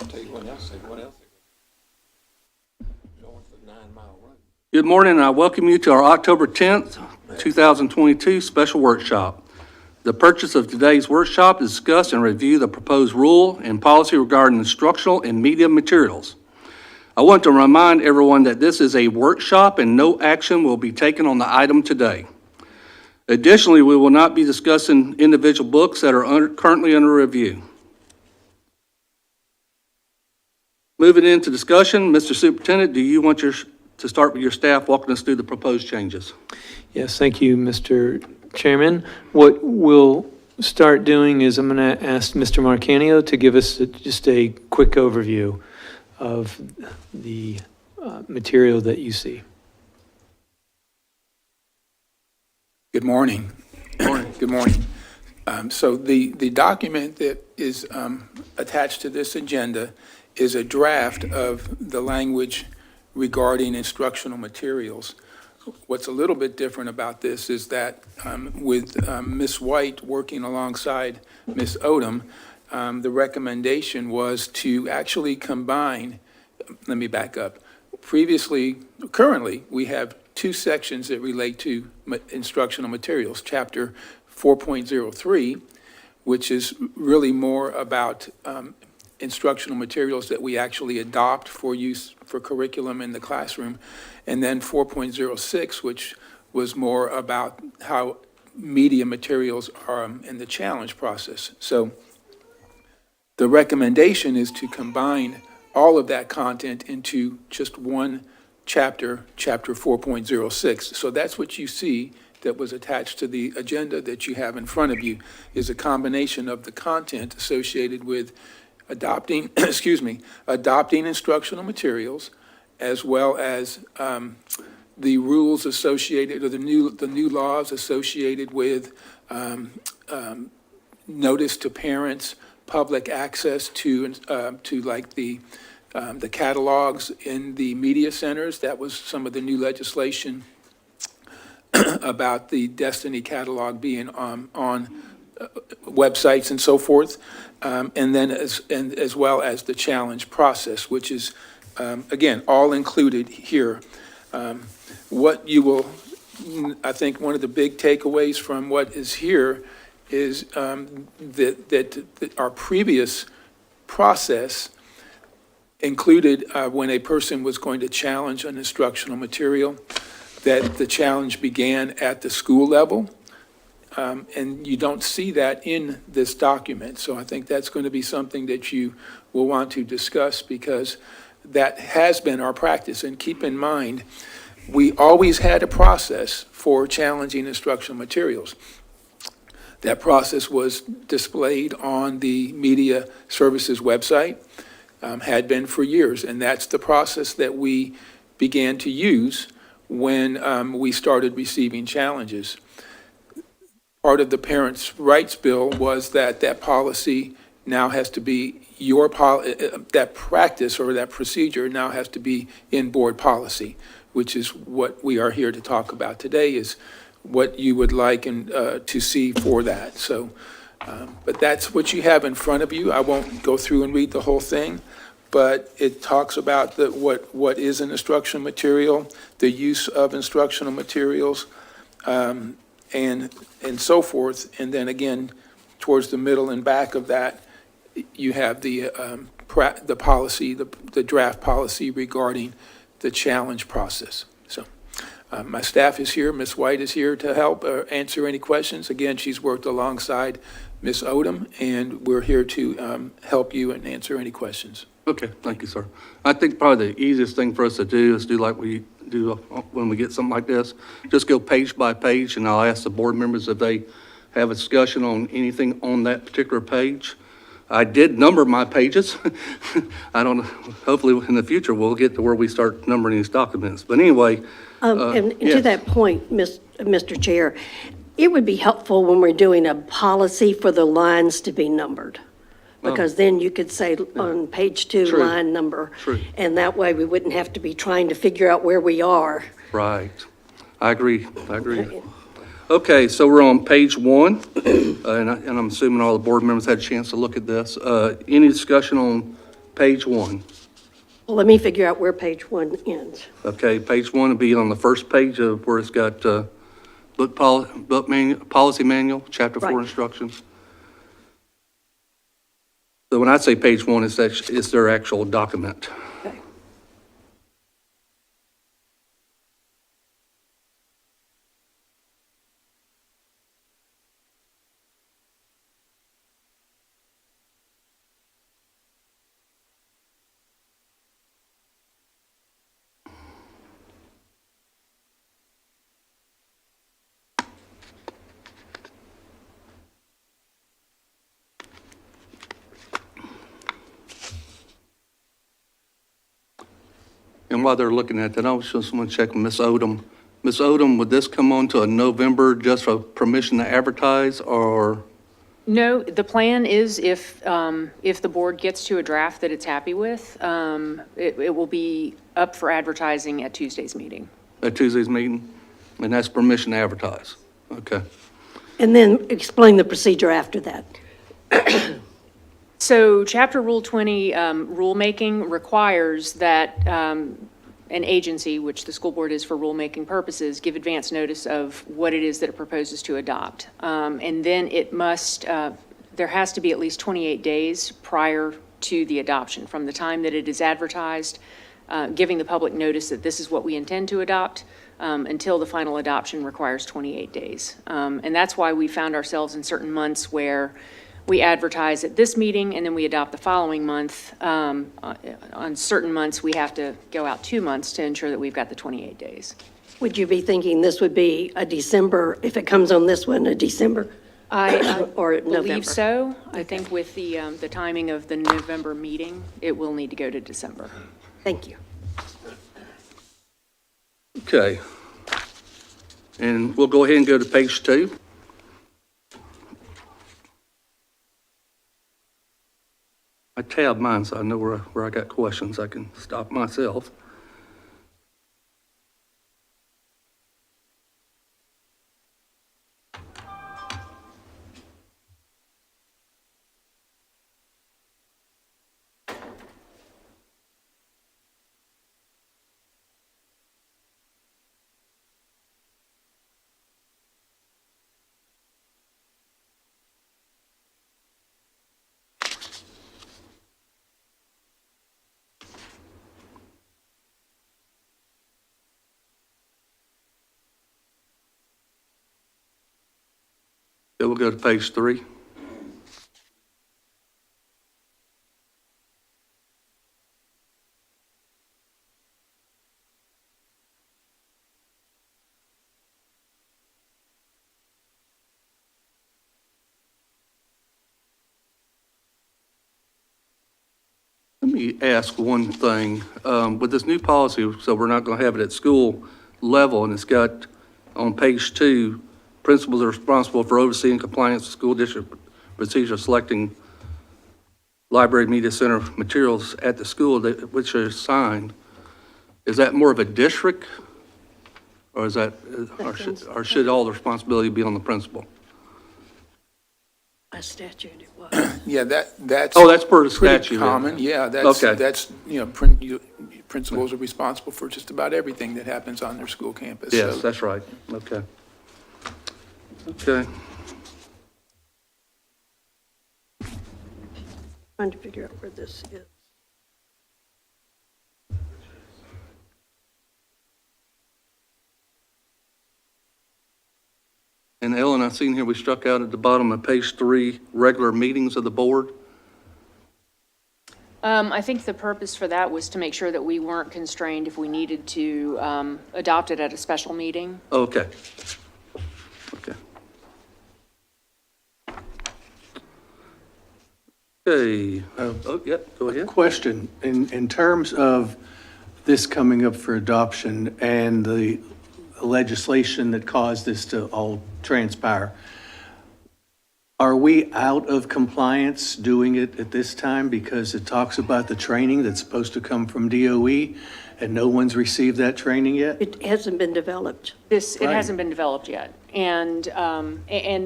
Tell you what else, going for 9 Mile Road. Good morning, and I welcome you to our October 10th, 2022 special workshop. The purpose of today's workshop is discuss and review the proposed rule and policy regarding instructional and media materials. I want to remind everyone that this is a workshop and no action will be taken on the item today. Additionally, we will not be discussing individual books that are currently under review. Moving into discussion, Mr. Superintendent, do you want to start with your staff walking us through the proposed changes? Yes, thank you, Mr. Chairman. What we'll start doing is I'm going to ask Mr. Marcanio to give us just a quick overview of the material that you see. Good morning. Good morning. So the document that is attached to this agenda is a draft of the language regarding instructional materials. What's a little bit different about this is that with Ms. White working alongside Ms. Odom, the recommendation was to actually combine, let me back up. Currently, we have two sections that relate to instructional materials. Chapter 4.03, which is really more about instructional materials that we actually adopt for use for curriculum in the classroom. And then 4.06, which was more about how media materials are in the challenge process. So the recommendation is to combine all of that content into just one chapter, chapter 4.06. So that's what you see that was attached to the agenda that you have in front of you, is a combination of the content associated with adopting, adopting instructional materials, as well as the rules associated, or the new laws associated with notice to parents, public access to like the catalogs in the media centers. That was some of the new legislation about the Destiny catalog being on websites and so forth, and then as well as the challenge process, which is, again, all included here. What you will, I think one of the big takeaways from what is here is that our previous process included when a person was going to challenge an instructional material, that the challenge began at the school level. And you don't see that in this document. So I think that's going to be something that you will want to discuss, because that has been our practice. And keep in mind, we always had a process for challenging instructional materials. That process was displayed on the Media Services website, had been for years. And that's the process that we began to use when we started receiving challenges. Part of the Parents' Rights Bill was that policy now has to be that practice or that procedure now has to be in board policy, which is what we are here to talk about today, is what you would like to see for that. So, but that's what you have in front of you. I won't go through and read the whole thing, but it talks about what is an instructional material, the use of instructional materials, and so forth. And then again, towards the middle and back of that, you have the policy, the draft policy regarding the challenge process. So my staff is here. Ms. White is here to help answer any questions. Again, she's worked alongside Ms. Odom, and we're here to help you and answer any questions. Okay, thank you, sir. I think probably the easiest thing for us to do is do like we do when we get something like this. Just go page by page, and I'll ask the board members if they have a discussion on anything on that particular page. I did number my pages. I don't know, hopefully in the future we'll get to where we start numbering these documents. But anyway. And yes. to that point, Mr. Chair, it would be helpful when we're doing a policy for the lines to be numbered. Because then you could say on page 2, True. line number. True. And that way we wouldn't have to be trying to figure out where we are. Right. I agree. Okay, so we're on page 1, and I'm assuming all the board members had a chance to look at this. Any discussion on page 1. Well, let me figure out where page 1 ends. Okay, page 1 will be on the first page of where it's got policy manual, chapter 4 Right. instructions. So when I say page 1, it's their actual document. Okay. And while they're looking at that, I was just want to check with Ms. Odom. Ms. Odom, would this come on to a November just for permission to advertise, or? No, the plan is if the board gets to a draft that it's happy with, it will be up for advertising at Tuesday's meeting. At Tuesday's meeting? And that's permission to advertise? Okay. And then explain the procedure after that. So Chapter Rule 20 rulemaking requires that an agency, which the school board is for rulemaking purposes, give advance notice of what it is that it proposes to adopt. And then it must, there has to be at least 28 days prior to the adoption, from the time that it is advertised, giving the public notice that this is what we intend to adopt, until the final adoption requires 28 days. And that's why we found ourselves in certain months where we advertise at this meeting and then we adopt the following month. On certain months, we have to go out 2 months to ensure that we've got the 28 days. Would you be thinking this would be a December, if it comes on this one, a December? I Or November? believe so. I think with the timing of the November meeting, it will need to go to December. Thank you. Okay. And we'll go ahead and go to page 2. I tabbed mine, so I know where I got questions. I can stop myself. Then we'll go to page 3. Let me ask one thing. With this new policy, so we're not going to have it at school level, and it's got on page 2, principals are responsible for overseeing compliance with school district procedure selecting library media center materials at the school which are assigned. Is that more of a district, or is that, or should all the responsibility be on the principal? By statute, it was. Yeah, that's. Oh, that's per the pretty statute. common, yeah, Okay. that's, principals are responsible for just about everything that happens on their school campus. Yes, so- that's right. Okay. Okay. Trying to figure out where this is. And Ellen, I seen here we struck out at the bottom of page 3, regular meetings of the board. I think the purpose for that was to make sure that we weren't constrained if we needed to adopt it at a special meeting. Okay. Okay. Okay. Oh, yeah, go ahead. Question, in terms of this coming up for adoption and the legislation that caused this to all transpire, are we out of compliance doing it at this time because it talks about the training that's supposed to come from DOE and no one's received that training yet? It hasn't been developed. It Right. hasn't been developed yet. And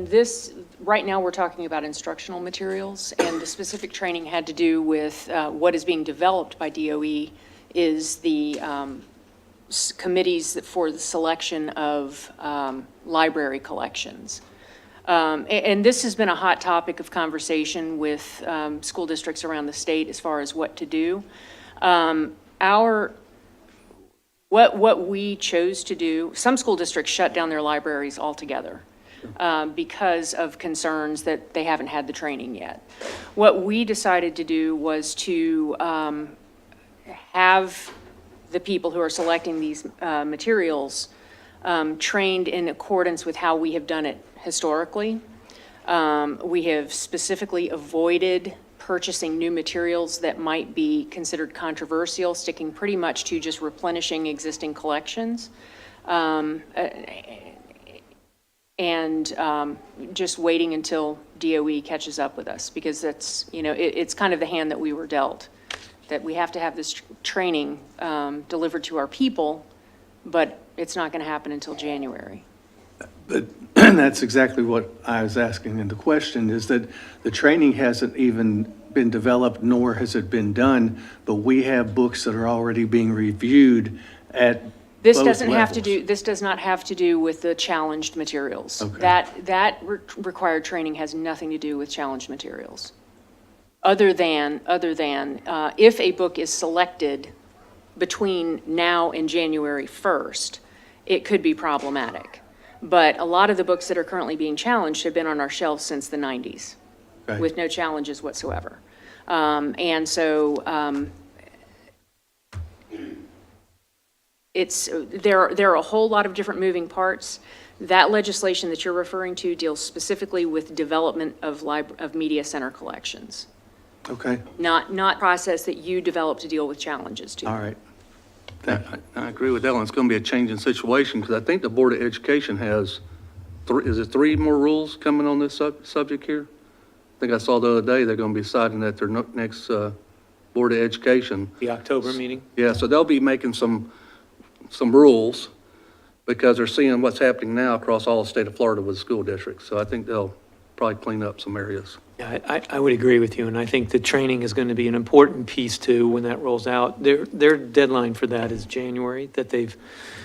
this, right now, we're talking about instructional materials, and the specific training had to do with what is being developed by DOE is the committees for the selection of library collections. And this has been a hot topic of conversation with school districts around the state as far as what to do. What we chose to do, some school districts shut down their libraries altogether because of concerns that they haven't had the training yet. What we decided to do was to have the people who are selecting these materials trained in accordance with how we have done it historically. We have specifically avoided purchasing new materials that might be considered controversial, sticking pretty much to just replenishing existing collections. And just waiting until DOE catches up with us, because that's, it's kind of the hand that we were dealt, that we have to have this training delivered to our people, but it's not going to happen until January. But that's exactly what I was asking in the question, is that the training hasn't even been developed, nor has it been done, but we have books that are already being reviewed at This both doesn't have to levels. do, this does not have to do with the challenged materials. Okay. That required training has nothing to do with challenged materials. Other than if a book is selected between now and January 1st, it could be problematic. But a lot of the books that are currently being challenged have been on our shelves since the 90s, Okay. with no challenges whatsoever. And so there are a whole lot of different moving parts. That legislation that you're referring to deals specifically with development of media center collections, Okay, not process that you develop to deal with challenges to. all right. I agree with Ellen. It's going to be a changing situation, because I think the Board of Education has three more rules coming on this subject here? I think I saw the other day they're going to be deciding at their next Board of Education. The October meeting? Yeah, so they'll be making some rules, because they're seeing what's happening now across all the state of Florida with school districts. So I think they'll probably clean up some areas. Yeah, I would agree with you, and I think the training is going to be an important piece too when that rolls out. Their deadline for that is January, that they've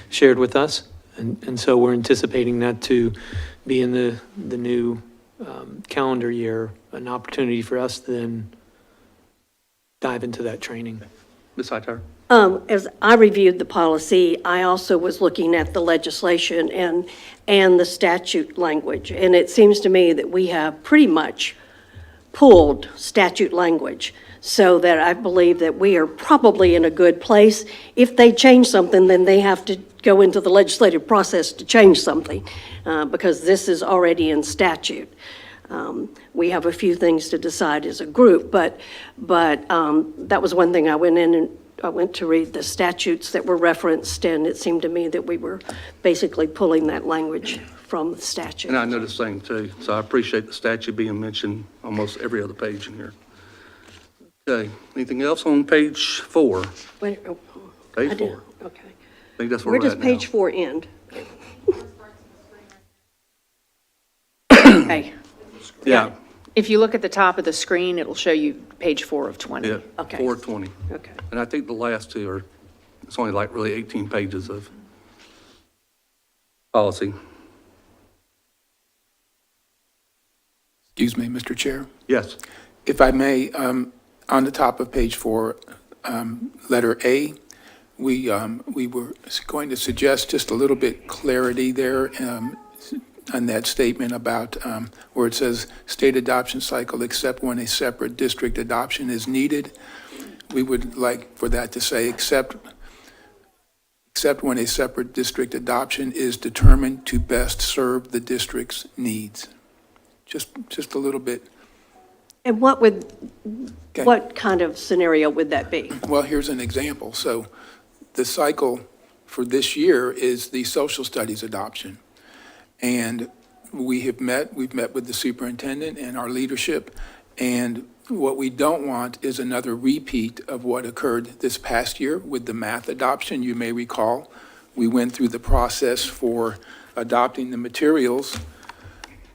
shared with us, and so we're anticipating that to be in the new calendar year, an opportunity for us to then dive into that training. Ms. Hightower? As I reviewed the policy, I also was looking at the legislation and the statute language. And it seems to me that we have pretty much pulled statute language, so that I believe that we are probably in a good place. If they change something, then they have to go into the legislative process to change something, because this is already in statute. We have a few things to decide as a group, but that was one thing. I went to read the statutes that were referenced, and it seemed to me that we were basically pulling that language from the statute. And I know the same too, so I appreciate the statute being mentioned almost every other page in here. Okay, anything else on page 4? Wait, oh, Page I did- 4. Okay. I think that's where Where we're does at now. page 4 end? Okay, Yeah, If you look at the top of the screen, it'll show you page 4 of 20. yeah, Okay. 420. okay. And I think the last two are, it's only like really 18 pages of policy. Excuse me, Mr. Chair. Yes, If I may, on the top of page 4, letter A, we were going to suggest just a little bit clarity there on that statement about where it says state adoption cycle except when a separate district adoption is needed. We would like for that to say except when a separate district adoption is determined to best serve the district's needs. Just a little bit. And Okay. what kind of scenario would that be? Well, here's an example. So the cycle for this year is the social studies adoption. And we've met with the superintendent and our leadership, and what we don't want is another repeat of what occurred this past year with the math adoption. You may recall, we went through the process for adopting the materials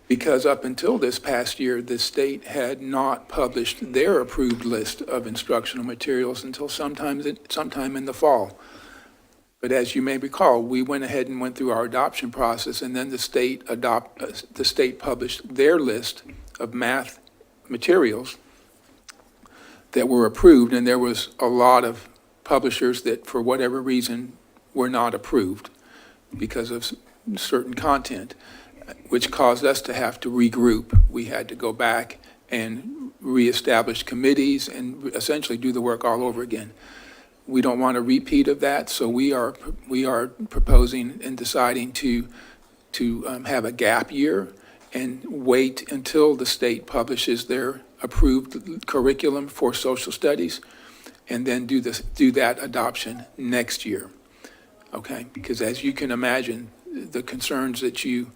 because up until this past year, the state had not published their approved list of instructional materials until sometime in the fall. But as you may recall, we went ahead and went through our adoption process, and then the state published their list of math materials that were approved, and there was a lot of publishers that, for whatever reason, were not approved because of certain content, which caused us to have to regroup. We had to go back and reestablish committees and essentially do the work all over again. We don't want a repeat of that, so we are proposing and deciding to have a gap year and wait until the state publishes their approved curriculum for social studies, and then do that adoption next year, okay? Because as you can imagine, the concerns that you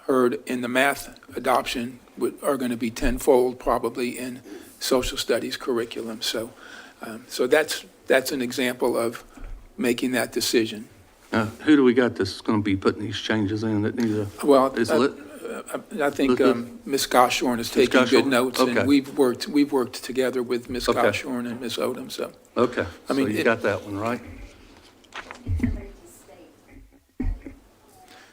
heard in the math adoption are going to be tenfold probably in social studies curriculum. So that's an example of making that decision. Who do we got that's going to be putting these changes in that need to? Well, Is I think Ms. Goshorn is taking good Goshorn? notes, Okay. and we've worked together with Ms. Okay. Goshorn and Ms. Odom, so. Okay, I so mean, you it- got that one, right?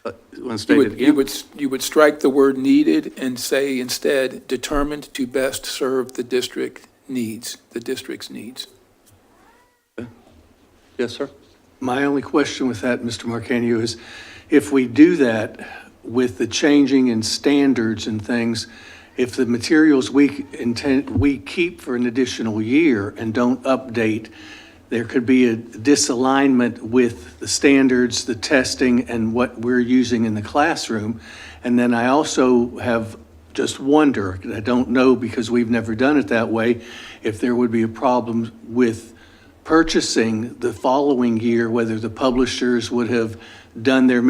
Want to state it again? You would strike the word needed and say instead, determined to best serve the district's needs. Yes, sir? My only question with that, Mr. Marcanio, is if we do that with the changing in standards and things, if the materials we keep for an additional year and don't update, there could be a disalignment with the standards, the testing, and what we're using in the classroom. And then I also have just wonder, I don't know because we've never done it that way, if there would be a problem with purchasing the following year, whether the publishers would have done their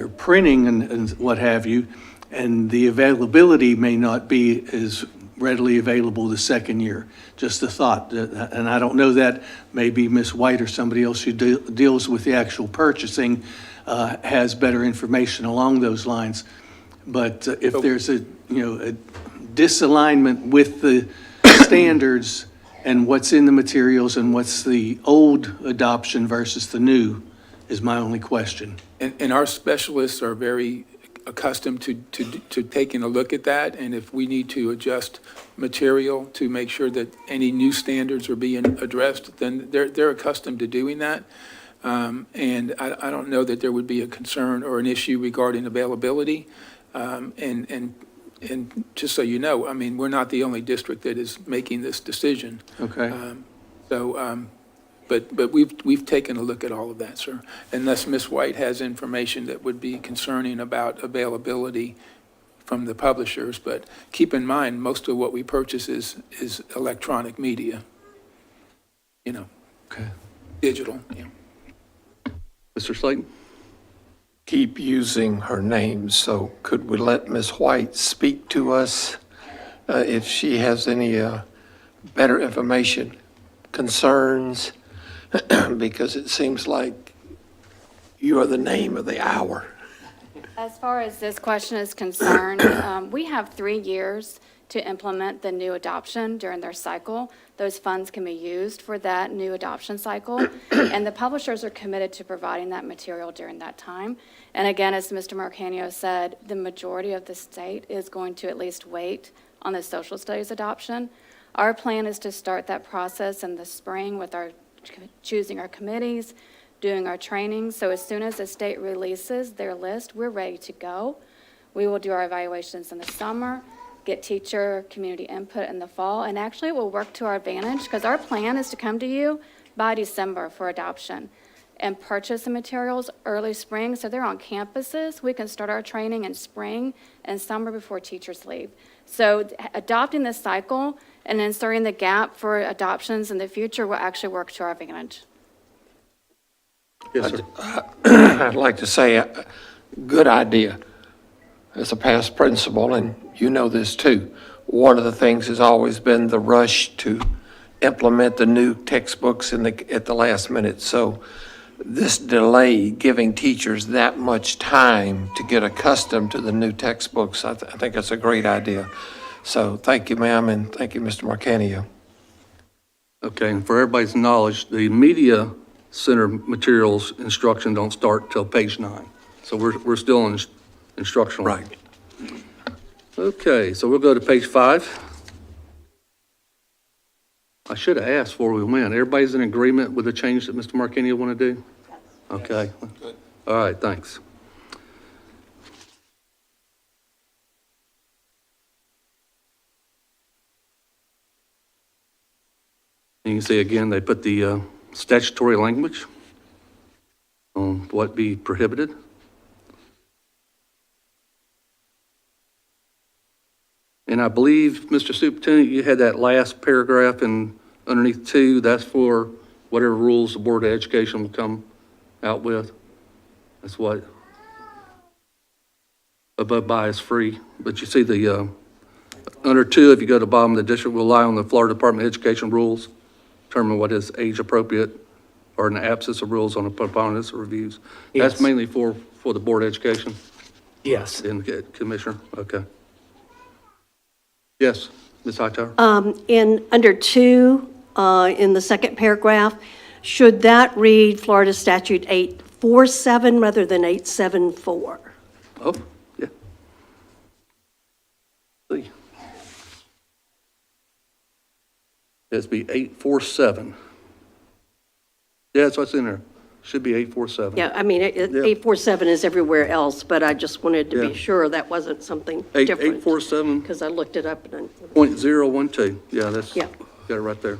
printing and what have you, and the availability may not be as readily available the second year. Just a thought, and I don't know that, maybe Ms. White or somebody else who deals with the actual purchasing has better information along those lines. But if there's a disalignment with the standards and what's in the materials and what's the old adoption versus the new is my only question. And our specialists are very accustomed to taking a look at that, and if we need to adjust material to make sure that any new standards are being addressed, then they're accustomed to doing that. And I don't know that there would be a concern or an issue regarding availability. And just so you know, I mean, we're not the only district that is making this decision. Okay. But we've taken a look at all of that, sir. Unless Ms. White has information that would be concerning about availability from the publishers. But keep in mind, most of what we purchase is electronic media, Okay. digital. Mr. Slayton? Keep using her name, so could we let Ms. White speak to us if she has any better information, concerns? Because it seems like you are the name of the hour. As far as this question is concerned, we have 3 years to implement the new adoption during their cycle. Those funds can be used for that new adoption cycle, and the publishers are committed to providing that material during that time. And again, as Mr. Marcanio said, the majority of the state is going to at least wait on the social studies adoption. Our plan is to start that process in the spring with our choosing our committees, doing our training. So as soon as the state releases their list, we're ready to go. We will do our evaluations in the summer, get teacher community input in the fall, and actually it will work to our advantage because our plan is to come to you by December for adoption and purchase the materials early spring so they're on campuses. We can start our training in spring and summer before teachers leave. So adopting this cycle and inserting the gap for adoptions in the future will actually work to our advantage. Yes, sir. I'd like to say, good idea. As a past principal, and you know this too, one of the things has always been the rush to implement the new textbooks at the last minute. So this delay giving teachers that much time to get accustomed to the new textbooks, I think that's a great idea. So thank you, ma'am, and thank you, Mr. Marcanio. Okay, and for everybody's knowledge, the media center materials instruction don't start till page 9. So we're still in instructional. Right. Okay, so we'll go to page 5. I should have asked before we went. Everybody's in agreement with the change that Mr. Marquini want to do? Okay. All right, thanks. And you can see again, they put the statutory language on what be prohibited. And I believe, Mr. Superintendent, you had that last paragraph in underneath 2, that's for whatever rules the Board of Education will come out with. That's what, above bias free. But you see the, under 2, if you go to the bottom, the district will rely on the Florida Department of Education rules, determine what is age appropriate, or in the absence of rules on the preponderance of reviews. That's Yes. mainly for the Board of Education Yes. and the Commissioner, okay. Yes, Ms. Hightower? In under 2, in the second paragraph, should that read Florida Statute 847 rather than 874? Oh, yeah. See. It's be 847. Yeah, that's what's in there. Should be 847. Yeah, I mean, 847 is everywhere else, but I just wanted to Yeah. be sure that wasn't something Eight- different. 847. Because I looked it up and, .012, yeah, that's, Yeah. got it right there.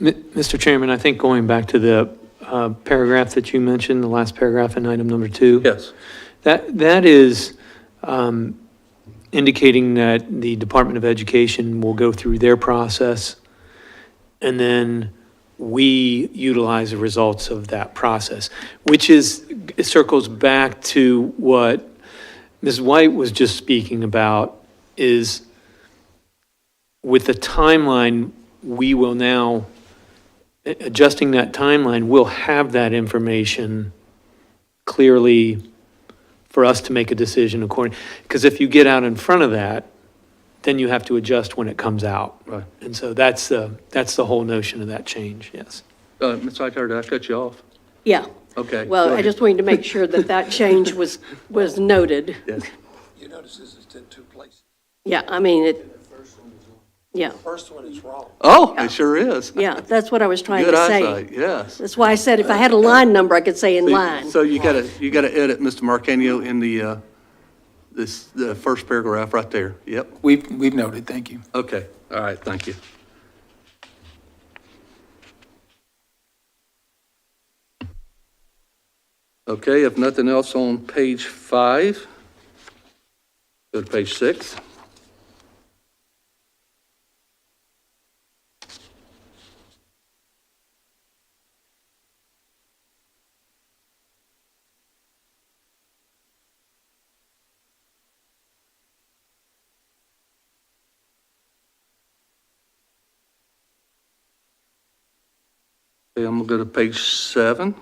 Mr. Chairman, I think going back to the paragraph that you mentioned, the last paragraph in item number 2. Yes, That is indicating that the Department of Education will go through their process, and then we utilize the results of that process, which is, it circles back to what Ms. White was just speaking about, is with the timeline, we will now, adjusting that timeline, we'll have that information clearly for us to make a decision according, because if you get out in front of that, then you have to adjust when it comes out. right. And so that's the whole notion of that change, yes. Ms. Hightower, did I cut you off? yeah. Okay. Well, go I ahead. just wanted to make sure that that change was noted. Yes. You notice this is in 2 places. Yeah, I mean, yeah, First one is wrong. Oh, it sure is. yeah, that's what I was trying Good to say. eyesight, yes. That's why I said if I had a line number, I could say in line. So you gotta edit Mr. Marcanio in the, the first paragraph right there. Yep. We've noted, thank you. Okay, all right, thank you. Okay, if nothing else on page 5, go to page 6. Okay, I'm gonna go to page 7.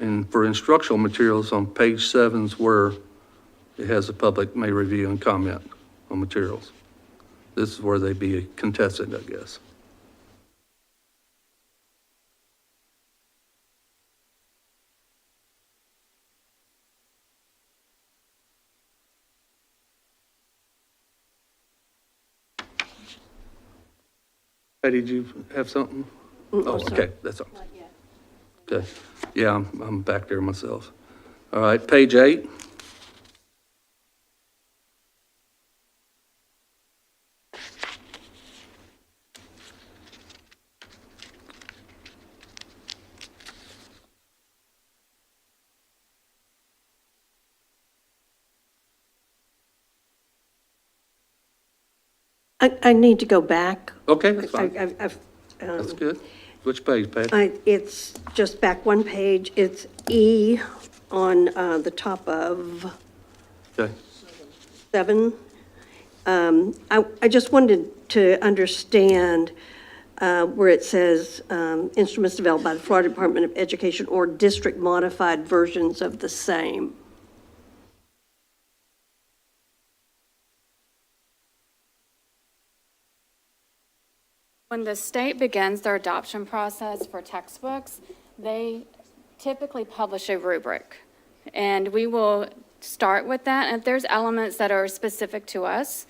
And for instructional materials on page 7 is where it has the public may review and comment on materials. This is where they be contested, I guess. Hey, did you have something? Oh, okay, that's all. Okay, yeah, I'm back there myself. All right, page 8. I need to go back. Okay, that's fine. I've, That's good. Which page, Patty? it's just back one page. It's E, on the top of Okay. 7. I just wanted to understand where it says instruments developed by the Florida Department of Education or district modified versions of the same. When the state begins their adoption process for textbooks, they typically publish a rubric. And we will start with that. And if there's elements that are specific to us,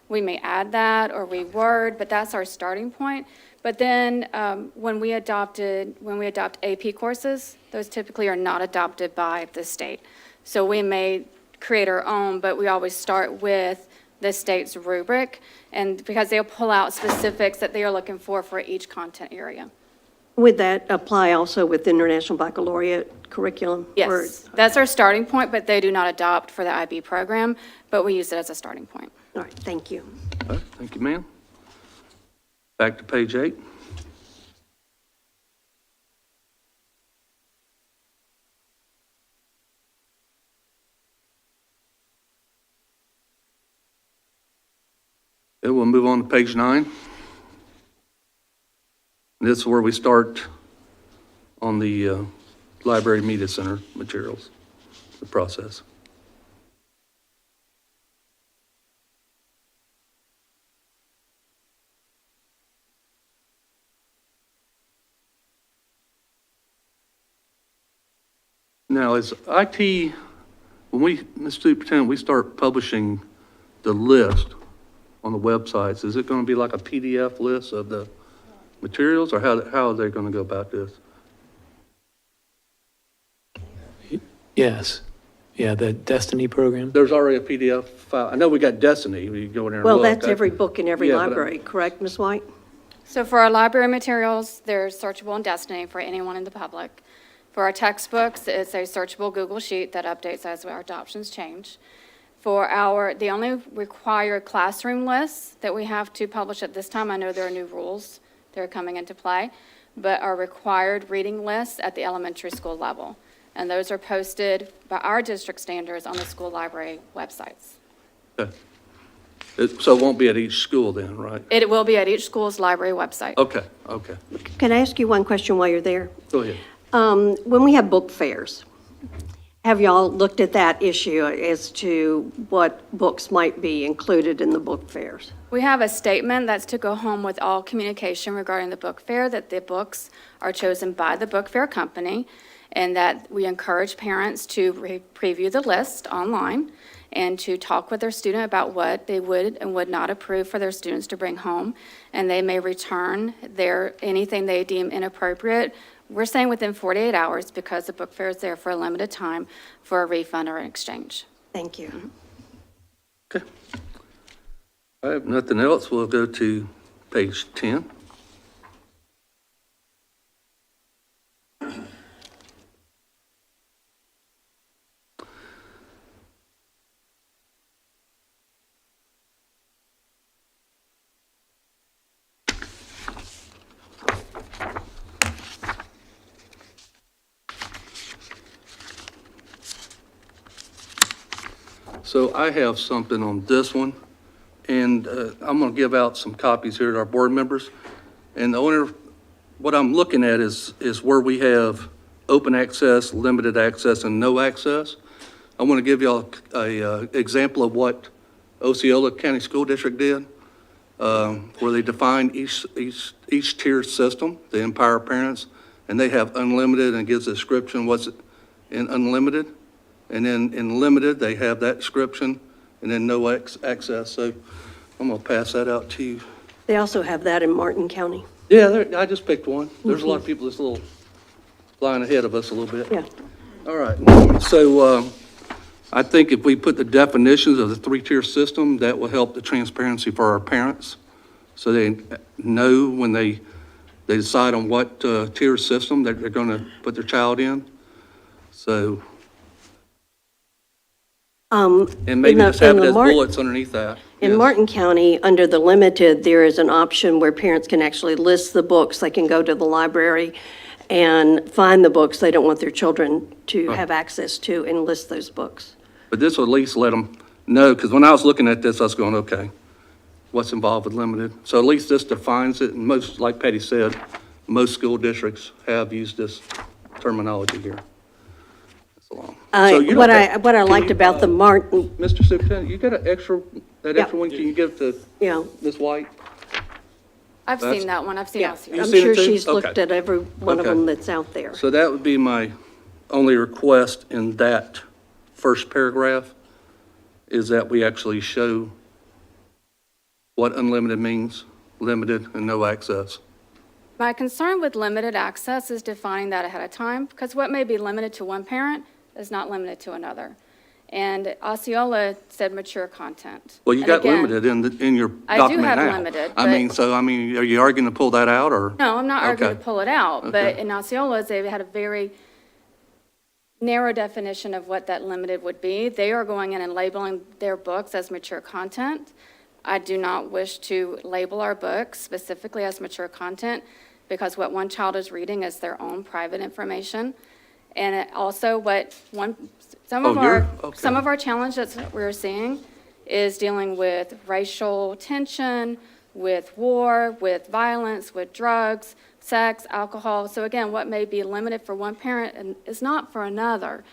we may add that or reword, but that's our starting point. But then when we adopt AP courses, those typically are not adopted by the state. So we may create our own, but we always start with the state's rubric, and because they'll pull out specifics that they are looking for each content area. Would that apply also with International Baccalaureate curriculum? Yes, that's our starting point, but they do not adopt for the IB program, but we use it as a starting point. All right, thank you. Okay, thank you, ma'am. Back to page 8. Okay, we'll move on to page 9. This is where we start on the Library Media Center materials, the process. Now, is IT, when we, Ms. Superintendent, we start publishing the list on the websites, is it going to be like a PDF list of the materials, or how are they going to go about this? Yes. Yeah, the Destiny program. There's already a PDF file. I know we got Destiny, we can go in there and Well, look. that's every book in every Yeah, but library, correct, Ms. White? So for our library materials, they're searchable in Destiny for anyone in the public. For our textbooks, it's a searchable Google Sheet that updates as our adoptions change. For the only required classroom lists that we have to publish at this time, I know there are new rules that are coming into play, but are required reading lists at the elementary school level. And those are posted by our district standards on the school library websites. Okay. So it won't be at each school then, right? It will be at each school's library website. Okay, okay. Can I ask you one question while you're there? Go ahead. When we have book fairs, have y'all looked at that issue as to what books might be included in the book fairs? We have a statement that's to go home with all communication regarding the book fair, that the books are chosen by the book fair company, and that we encourage parents to preview the list online and to talk with their student about what they would and would not approve for their students to bring home, and they may return anything they deem inappropriate. We're saying within 48 hours because the book fair is there for a limited time for a refund or an exchange. Thank you. Okay. I have nothing else. We'll go to page 10. So I have something on this one, and I'm going to give out some copies here to our board members. And what I'm looking at is where we have open access, limited access, and no access. I want to give y'all a example of what Osceola County School District did, where they defined each tier system, the empower parents, and they have unlimited and gives a description what's in unlimited. And then in limited, they have that description, and then no access. So I'm going to pass that out to you. They also have that in Martin County. Yeah, I just picked one. There's a lot of people that's a little flying ahead of us a little bit. Yeah. All right. So I think if we put the definitions of the three-tier system, that will help the transparency for our parents, so they know when they decide on what tier system that they're going to put their child in. So. And maybe just have it as bullets underneath that. In Yes. Martin County, under the limited, there is an option where parents can actually list the books. They can go to the library and find the books they don't want their children to have access to and list those books. But this will at least let them know, because when I was looking at this, I was going, okay, what's involved with limited? So at least this defines it, and most, like Patty said, most school districts have used this terminology here. That's long. So you What don't- I liked about the Martin, Mr. Superintendent, you got an extra, that extra one, can you give it to you know, Ms. White? I've That's- seen that one, I've seen yeah, Osceola. You I'm seen it sure too? she's looked Okay. at every one of Okay. them that's out there. So that would be my only request in that first paragraph, is that we actually show what unlimited means, limited and no access. My concern with limited access is defining that ahead of time, because what may be limited to one parent is not limited to another. And Osceola said mature content. Well, you And got again, limited in your I do document have now. limited, I mean, but- are you arguing to pull that out, or? No, I'm not arguing Okay. to pull it out, but Okay. in Osceola's, they had a very narrow definition of what that limited would be. They are going in and labeling their books as mature content. I do not wish to label our books specifically as mature content, because what one child is reading is their own private information. And it also some Oh, of our challenges that we're seeing is dealing with racial tension, with war, with violence, with drugs, sex, alcohol. So again, what may be limited for one parent is not for another.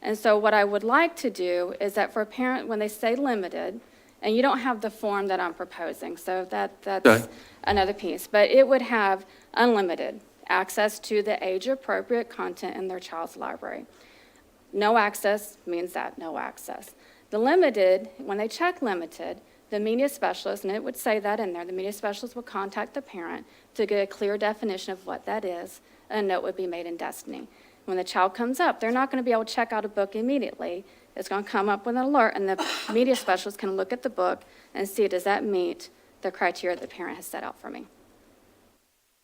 And so what I would like to do is that for a parent, when they say limited, and you don't have the form that I'm proposing, so that's Okay. another piece, but it would have unlimited access to the age-appropriate content in their child's library. No access means that, no access. The limited, when they check limited, the media specialist, and it would say that in there, the media specialist will contact the parent to get a clear definition of what that is, and a note would be made in Destiny. When the child comes up, they're not going to be able to check out a book immediately. It's going to come up with an alert, and the media specialist can look at the book and see, does that meet the criteria the parent has set out for me?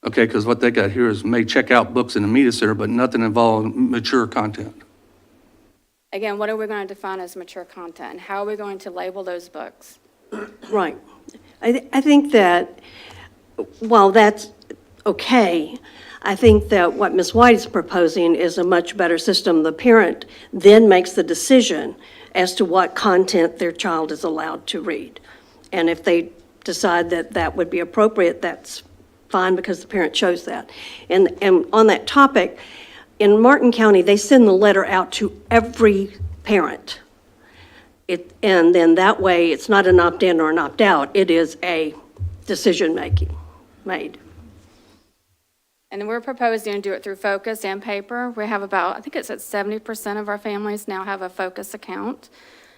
Okay, because what they got here is may check out books in the media center, but nothing involving mature content. Again, what are we going to define as mature content, and how are we going to label those books? Right. I think that, while that's okay, I think that what Ms. White is proposing is a much better system. The parent then makes the decision as to what content their child is allowed to read. And if they decide that that would be appropriate, that's fine, because the parent chose that. And on that topic, in Martin County, they send the letter out to every parent. And then that way, it's not an opt-in or an opt-out, it is a decision-making made. And we're proposing to do it through Focus and paper. We have about, I think it's at 70% of our families now have a Focus account,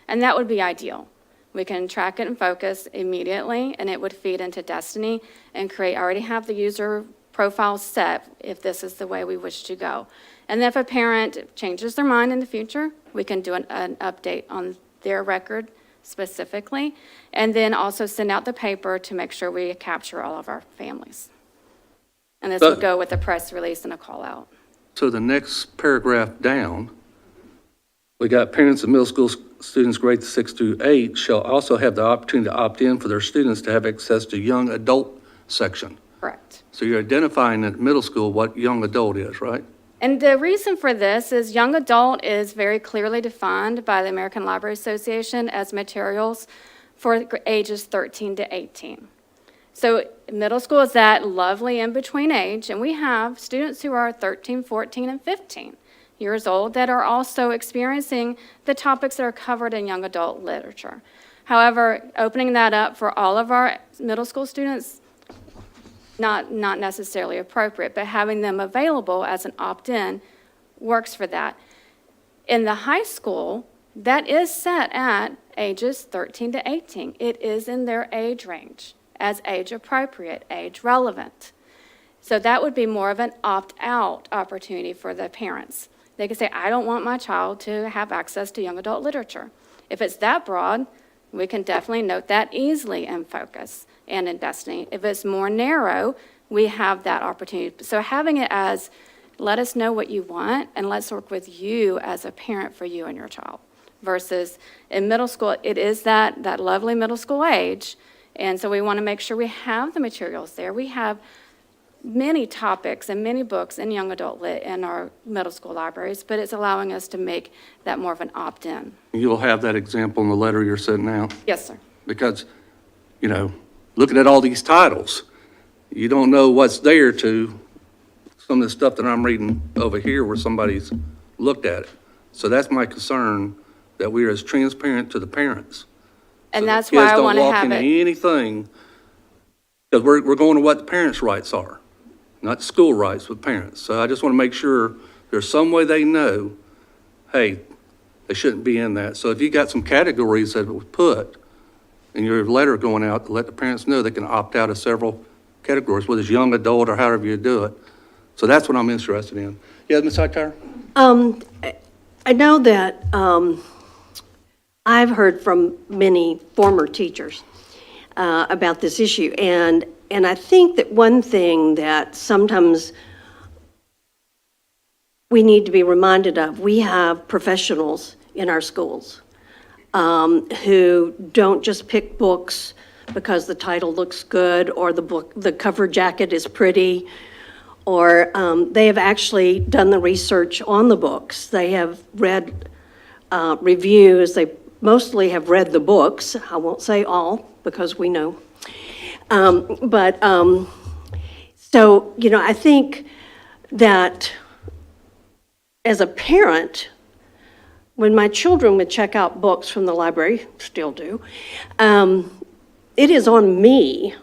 and that would be ideal. We can track it in Focus immediately, and it would feed into Destiny and create, I already have the user profile set if this is the way we wish to go. And if a parent changes their mind in the future, we can do an update on their record specifically, and then also send out the paper to make sure we capture all of our families. And this would go with a press release and a call out. So the next paragraph down, we got parents of middle school students grades 6 through 8 shall also have the opportunity to opt in for their students to have access to young adult section. Correct. So you're identifying at middle school what young adult is, right? And the reason for this is young adult is very clearly defined by the American Library Association as materials for ages 13 to 18. So middle school is that lovely in-between age, and we have students who are 13, 14, and 15 years old that are also experiencing the topics that are covered in young adult literature. However, opening that up for all of our middle school students, not necessarily appropriate, but having them available as an opt-in works for that. In the high school, that is set at ages 13 to 18. It is in their age range as age appropriate, age relevant. So that would be more of an opt-out opportunity for the parents. They could say, I don't want my child to have access to young adult literature. If it's that broad, we can definitely note that easily in Focus and in Destiny. If it's more narrow, we have that opportunity. So having it as, let us know what you want, and let's work with you as a parent for you and your child. Versus in middle school, it is that lovely middle school age, and so we want to make sure we have the materials there. We have many topics and many books in young adult lit in our middle school libraries, but it's allowing us to make that more of an opt-in. You'll have that example in the letter you're sending out? Yes, sir. Because, you know, looking at all these titles, you don't know what's there to some of the stuff that I'm reading over here where somebody's looked at it. So that's my concern, that we are as transparent to the parents. And that's why I want to have Kids don't walk it. into anything, because we're going to what the parents' rights are, not school rights with parents. So I just want to make sure there's some way they know, hey, they shouldn't be in that. So if you got some categories that we put in your letter going out to let the parents know they can opt out of several categories, whether it's young adult or however you do it. So that's what I'm interested in. Yeah, Ms. Hightower? I know that I've heard from many former teachers about this issue, and I think that one thing that sometimes we need to be reminded of, we have professionals in our schools who don't just pick books because the title looks good or the cover jacket is pretty, or they have actually done the research on the books. They have read reviews. They mostly have read the books. I won't say all because we know. So, you know, I think that as a parent, when my children would check out books from the library, still do, it is on me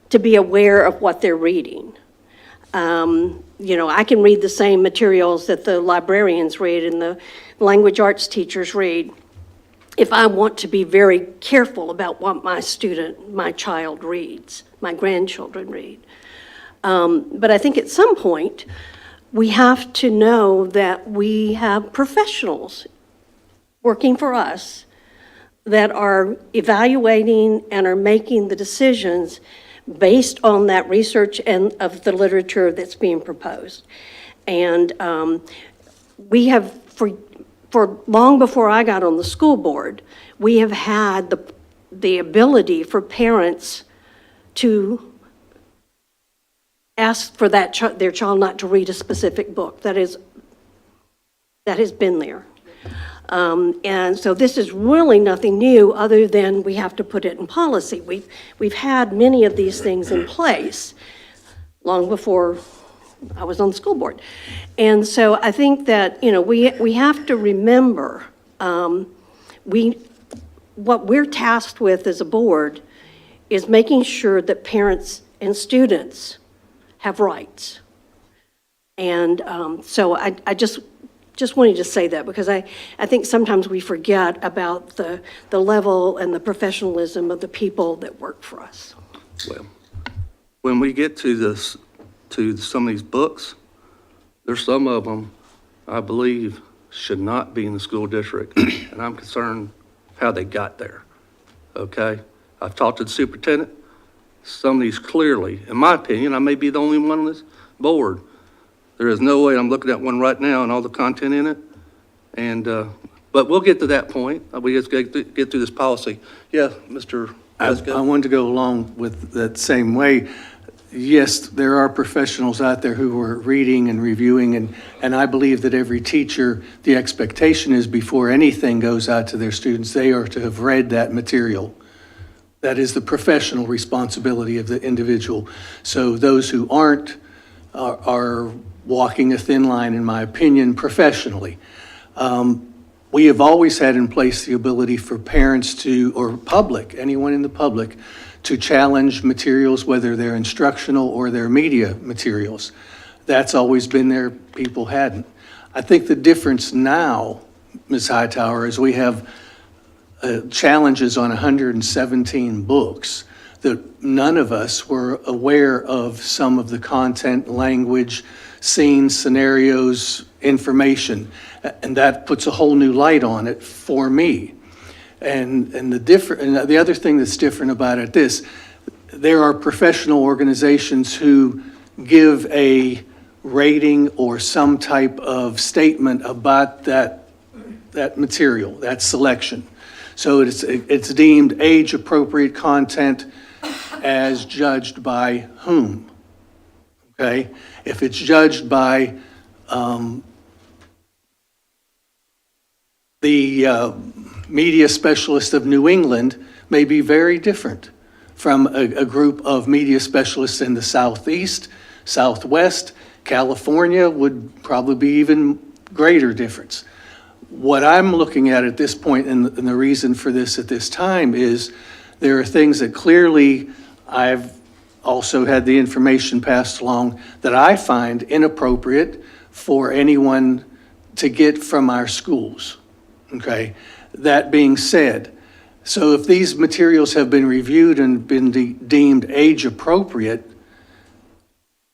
to be aware of what they're reading. You know, I can read the same materials that the librarians read and the language arts teachers read if I want to be very careful about what my child reads, my grandchildren read. But I think at some point, we have to know that we have professionals working for us that are evaluating and are making the decisions based on that research and of the literature that's being proposed. And we have, for long before I got on the school board, we have had the ability for parents to ask for their child not to read a specific book. That has been there. And so this is really nothing new other than we have to put it in policy. We've had many of these things in place long before I was on the school board. And so I think that, you know, we have to remember, what we're tasked with as a board is making sure that parents and students have rights. And so I just wanted to say that because I think sometimes we forget about the level and the professionalism of the people that work for us. Well, when we get to some of these books, there's some of them, I believe, should not be in the school district, and I'm concerned how they got there, okay? I've talked to the superintendent. Some of these clearly, in my opinion, I may be the only one on this board. There is no way I'm looking at one right now and all the content in it. And, but we'll get to that point. We just get through this policy. Yeah, Mr. I wanted to go along with that same way. Yes, there are professionals out there who are reading and reviewing, and I believe that every teacher, the expectation is before anything goes out to their students, they are to have read that material. That is the professional responsibility of the individual. So those who aren't are walking a thin line, in my opinion, professionally. We have always had in place the ability for parents or public, anyone in the public, to challenge materials, whether they're instructional or they're media materials. That's always been there, people hadn't. I think the difference now, Ms. Hightower, is we have challenges on 117 books that none of us were aware of some of the content, language, scenes, scenarios, information, and that puts a whole new light on it for me. And the other thing that's different about it is there are professional organizations who give a rating or some type of statement about that material, that selection. So it's deemed age-appropriate content as judged by whom? okay? If it's judged by the media specialist of New England, may be very different from a group of media specialists in the Southeast, Southwest. California would probably be even greater difference. What I'm looking at this point, and the reason for this at this time, is there are things that clearly I've also had the information passed along that I find inappropriate for anyone to get from our schools, okay? That being said, so if these materials have been reviewed and been deemed age appropriate,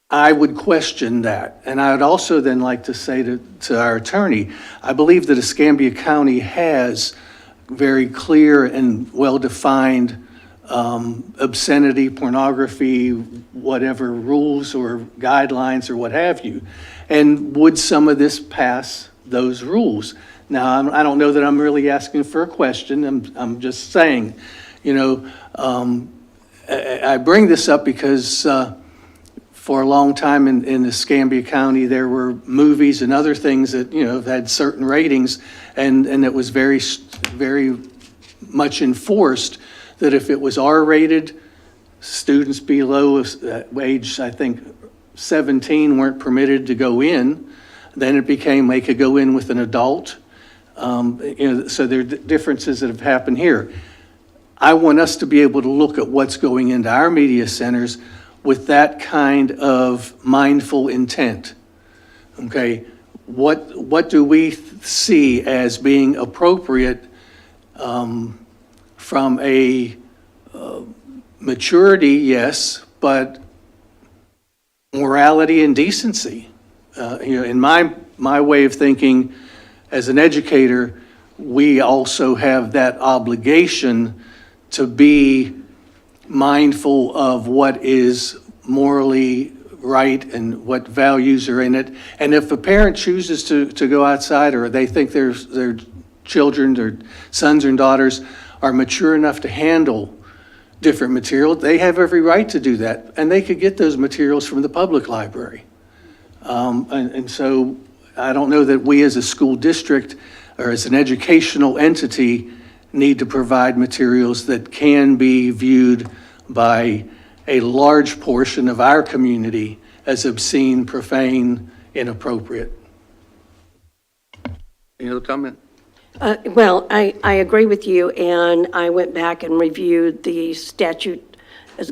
I would question that. And I would also then like to say to our attorney, I believe that Escambia County has very clear and well-defined obscenity, pornography, whatever rules or guidelines or what have you. And would some of this pass those rules? Now, I don't know that I'm really asking for a question. I'm just saying, you know, I bring this up because for a long time in Escambia County, there were movies and other things that, you know, had certain ratings, and it was very, very much enforced that if it was R-rated, students below age, I think, 17 weren't permitted to go in. Then it became they could go in with an adult. You know, so there are differences that have happened here. I want us to be able to look at what's going into our media centers with that kind of mindful intent. Okay, what do we see as being appropriate from a maturity, yes, but morality and decency? You know, in my way of thinking, as an educator, we also have that obligation to be mindful of what is morally right and what values are in it. And if a parent chooses to go outside, or they think their children, their sons and daughters are mature enough to handle different material, they have every right to do that. And they could get those materials from the public library. And so I don't know that we as a school district or as an educational entity need to provide materials that can be viewed by a large portion of our community as obscene, profane, inappropriate. Any other comment? Well, I agree with you, and I went back and reviewed the statute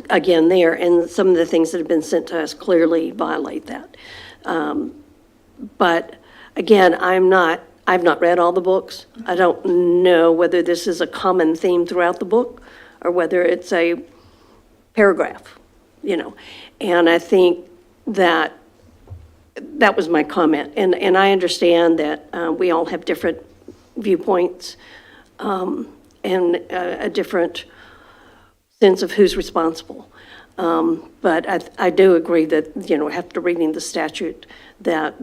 again there, and some of the things that have been sent to us clearly violate that. But again, I've not read all the books. I don't know whether this is a common theme throughout the book or whether it's a paragraph, you know. And I think that was my comment. And I understand that we all have different viewpoints and a different sense of who's responsible. But I do agree that, you know, after reading the statute, that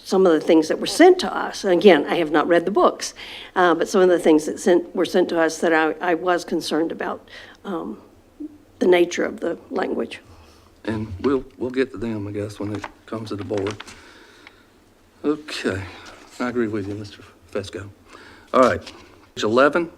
some of the things that were sent to us, and again, I have not read the books, but some of the things that were sent to us that I was concerned about the nature of the language. And we'll get to them, I guess, when it comes to the board. Okay, I agree with you, Mr. Fesco. All right, page 11.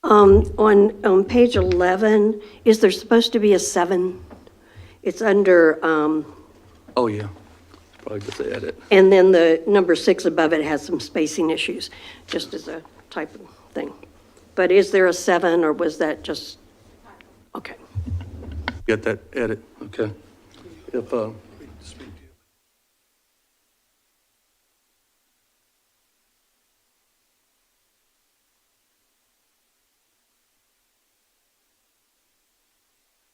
On page 11, is there supposed to be a 7? It's under, Oh, yeah, probably just add it. and then the number 6 above it has some spacing issues, just as a type of thing. But is there a 7, or was that just, okay. Get that edit, okay. If,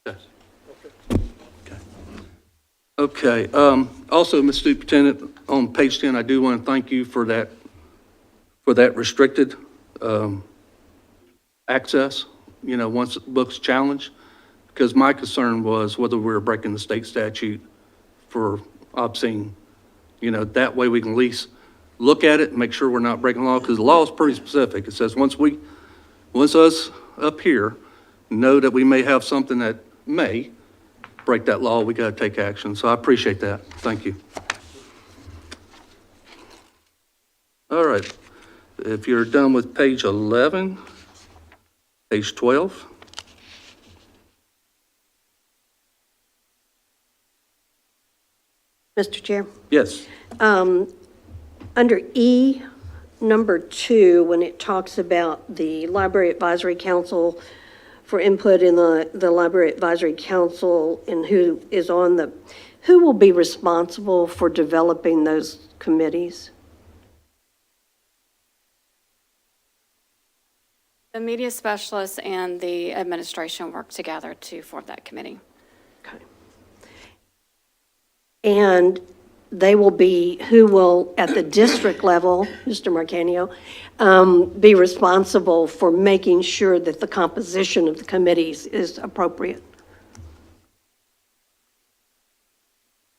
yes. Okay, also, Ms. Superintendent, on page 10, I do want to thank you for that restricted access, you know, once the book's challenged. because my concern was whether we were breaking the state statute for obscene. You know, that way we can at least look at it and make sure we're not breaking the law, because the law is pretty specific. It says once us up here know that we may have something that may break that law, we got to take action. So I appreciate that. Thank you. All right. If you're done with page 11, page 12. Mr. Chair? Yes. Under E, number 2, when it talks about the Library Advisory Council for input in the Library Advisory Council and who will be responsible for developing those committees? The media specialists and the administration work together to form that committee. Okay. And they will be, who will, at the district level, Mr. Marcanio, be responsible for making sure that the composition of the committees is appropriate?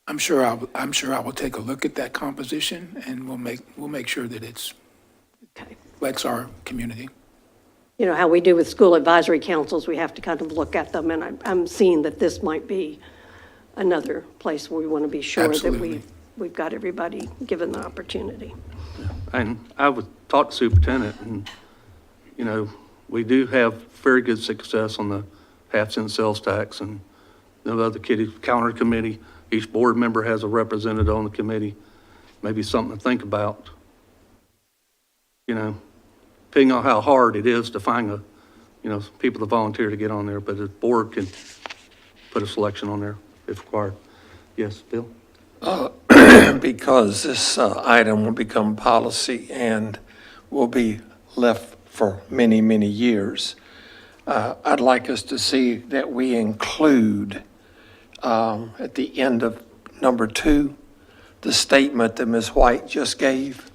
I'm sure I will take a look at that composition, and we'll make sure that it's Okay. reflects our community. You know, how we do with school advisory councils, we have to kind of look at them, and I'm seeing that this might be another place where we want to be sure that Absolutely. we've got everybody given the opportunity. And I would talk to superintendent, and, you know, we do have very good success on the half-cent sales tax and the other counter committee. Each board member has a representative on the committee. Maybe something to think about. You know, depending on how hard it is to find people to volunteer to get on there, but the board can put a selection on there if required. Yes, Bill? Because this item will become policy and will be left for many, many years, I'd like us to see that we include at the end of number 2, the statement that Ms. White just gave,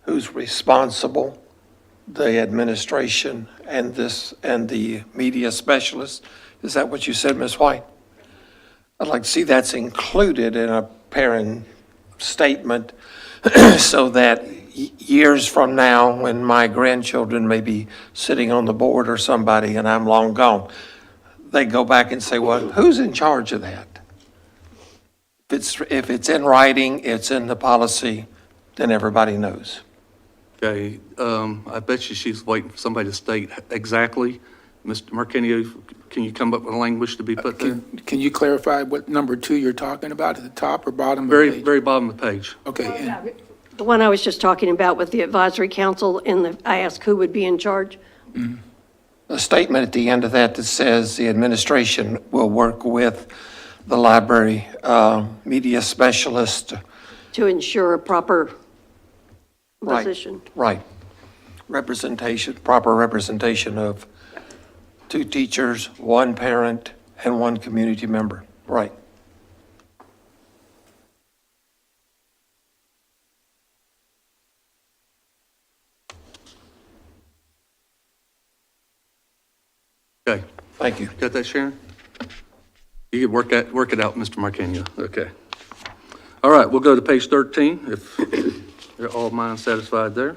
who's responsible, the administration and the media specialist. Is that what you said, Ms. White? I'd like to see that's included in a parent statement so that years from now, when my grandchildren may be sitting on the board or somebody and I'm long gone, they go back and say, well, who's in charge of that? If it's in writing, it's in the policy, then everybody knows. Okay, I bet you she's waiting for somebody to state exactly. Mr. Marcanio, can you come up with language to be put there? Can you clarify what number 2 you're talking about, at the top or bottom of the Very, page? very bottom of the page. Okay, and The one I was just talking about with the advisory council, and I asked who would be in charge. A statement at the end of that says the administration will work with the library media specialist. To ensure a proper Right. position. Right. Representation, proper representation of 2 teachers, 1 parent, and 1 community member. Right. Okay, Thank you. got that, Sharon? You can work it out, Mr. Marcanio. Okay. All right, we'll go to page 13, if you're all mind satisfied there.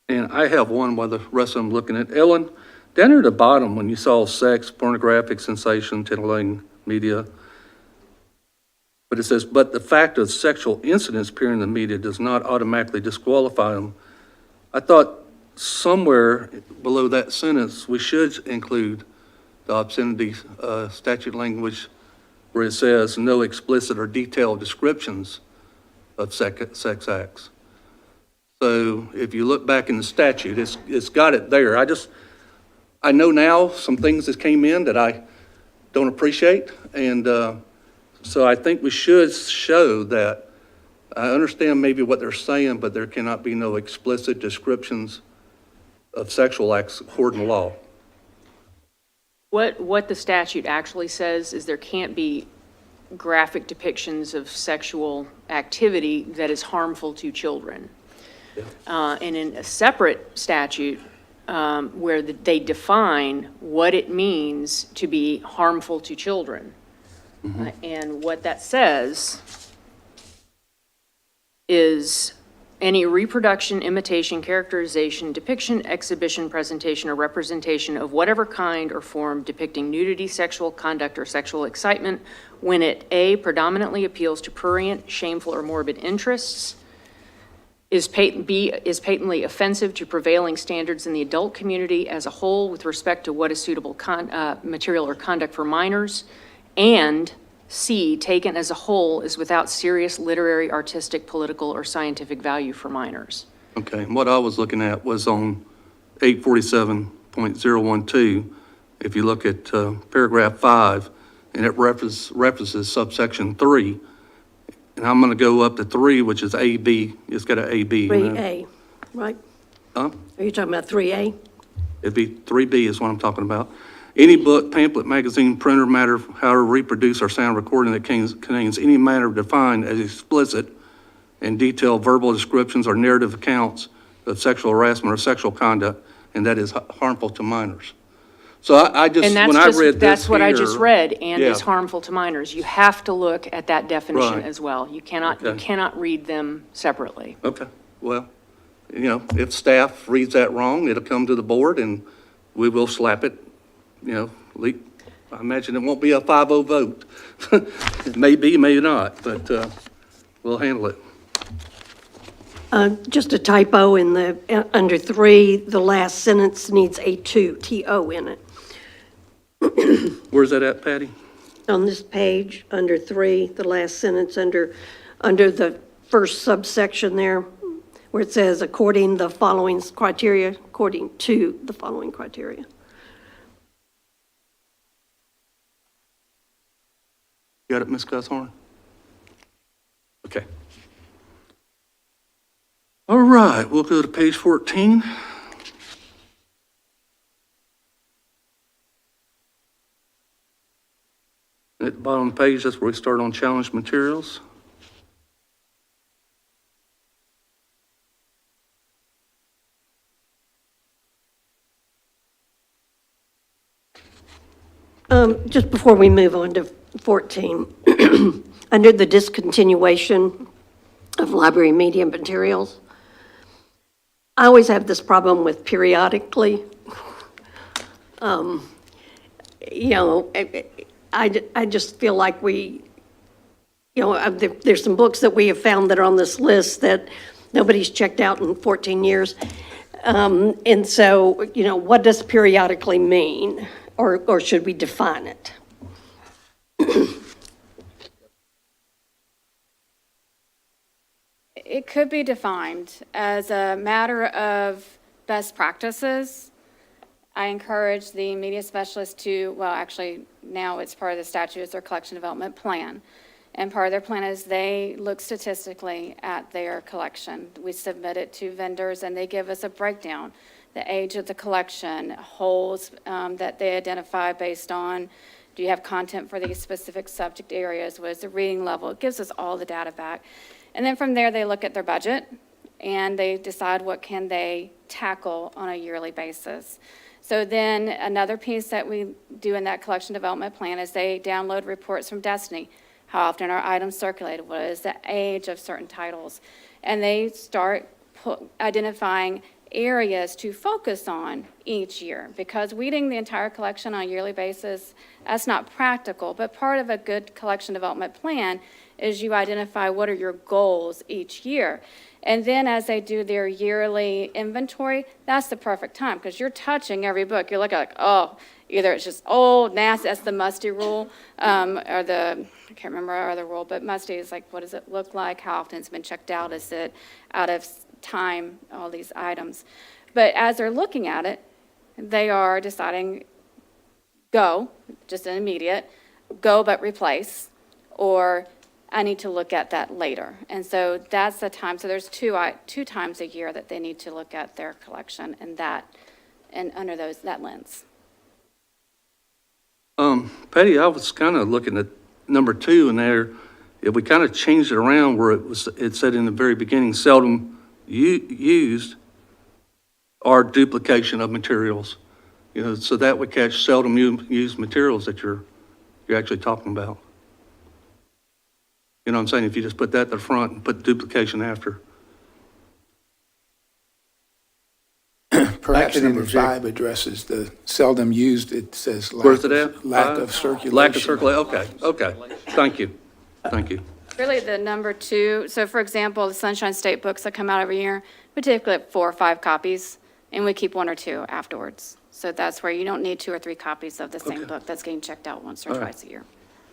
And I have one while the rest of them looking at. Ellen, down near the bottom, when you saw sex, pornographic, sensation, titillating media, but it says, but the fact of sexual incidents appearing in the media does not automatically disqualify them. I thought somewhere below that sentence, we should include the obscenity statute language where it says no explicit or detailed descriptions of sex acts. So if you look back in the statute, it's got it there. I know now some things that came in that I don't appreciate, and so I think we should show that I understand maybe what they're saying, but there cannot be no explicit descriptions of sexual acts according to law. What the statute actually says is there can't be graphic depictions of sexual activity that is harmful to children. And in a separate statute, where they define what it means to be harmful to children. And what that says is any reproduction, imitation, characterization, depiction, exhibition, presentation, or representation of whatever kind or form depicting nudity, sexual conduct, or sexual excitement when it, A, predominantly appeals to prurient, shameful, or morbid interests, B, is patently offensive to prevailing standards in the adult community as a whole with respect to what is suitable material or conduct for minors, and C, taken as a whole, is without serious literary, artistic, political, or scientific value for minors. Okay, and what I was looking at was on 847.012. If you look at paragraph 5, and it references subsection 3, and I'm going to go up to 3, which is AB. It's got an AB. 3A, right? Huh? Are you talking about 3A? It'd be 3B is what I'm talking about. Any book, pamphlet, magazine, printer matter, however reproduced or sound recording that contains any matter defined as explicit and detailed verbal descriptions or narrative accounts of sexual harassment or sexual conduct, and that is harmful to minors. So I just, And that's when I just, read this that's what I just here- read, and is Yeah. harmful to minors. You have to look at that definition Right. as well. You cannot Okay. read them separately. Okay, well, if staff reads that wrong, it'll come to the board and we will slap it, I imagine it won't be a 5-0 vote. It may be, maybe not, but, we'll handle it. Just a typo in under 3, the last sentence needs a T-O in it. Where's that at, Patty? On this page, under 3, the last sentence, under the first subsection there, where it says, according to the following criteria. Got it, Ms. Gusshorn? Okay. All right, we'll go to page 14. At the bottom of the page, that's where we start on challenge materials. Just before we move on to 14, under the discontinuation of library media materials, I always have this problem with periodically. I just feel like there's some books that we have found that are on this list that nobody's checked out in 14 years. And so, what does periodically mean? Or should we define it? It could be defined as a matter of best practices. I encourage the media specialist actually, now it's part of the statute, it's their collection development plan. And part of their plan is they look statistically at their collection. We submit it to vendors and they give us a breakdown, the age of the collection, holes that they identify based on, do you have content for these specific subject areas, what is the reading level? It gives us all the data back. And then from there, they look at their budget and they decide what can they tackle on a yearly basis. So then another piece that we do in that collection development plan is they download reports from Destiny. How often are items circulated? What is the age of certain titles? And they start identifying areas to focus on each year, because weeding the entire collection on a yearly basis, that's not practical, but part of a good collection development plan is you identify what are your goals each year. And then as they do their yearly inventory, that's the perfect time, because you're touching every book. You're looking like, either it's just old, nasty, that's the musty rule, or I can't remember our other rule, but musty is like, what does it look like? How often it's been checked out? Is it out of time, all these items? But as they're looking at it, they are deciding, go, just an immediate, go but replace, or I need to look at that later. And so that's the time. So there's two times a year that they need to look at their collection and under that lens. Patty, I was kind of looking at number 2 in there, if we kind of changed it around where it said in the very beginning, seldom used or duplication of materials, so that would catch seldom used materials that you're actually talking about. You know what I'm saying? If you just put that at the front and put duplication after. Perhaps could number interject. 5 addresses the seldom used, it says Where's it at? lack of circulation. Lack of circulation, okay. Thank you. Really, the number 2, so for example, the Sunshine State books that come out every year, we typically have 4 or 5 copies, and we keep 1 or 2 afterwards. So that's where you don't need 2 or 3 copies of the same book that's getting checked out once or twice a year.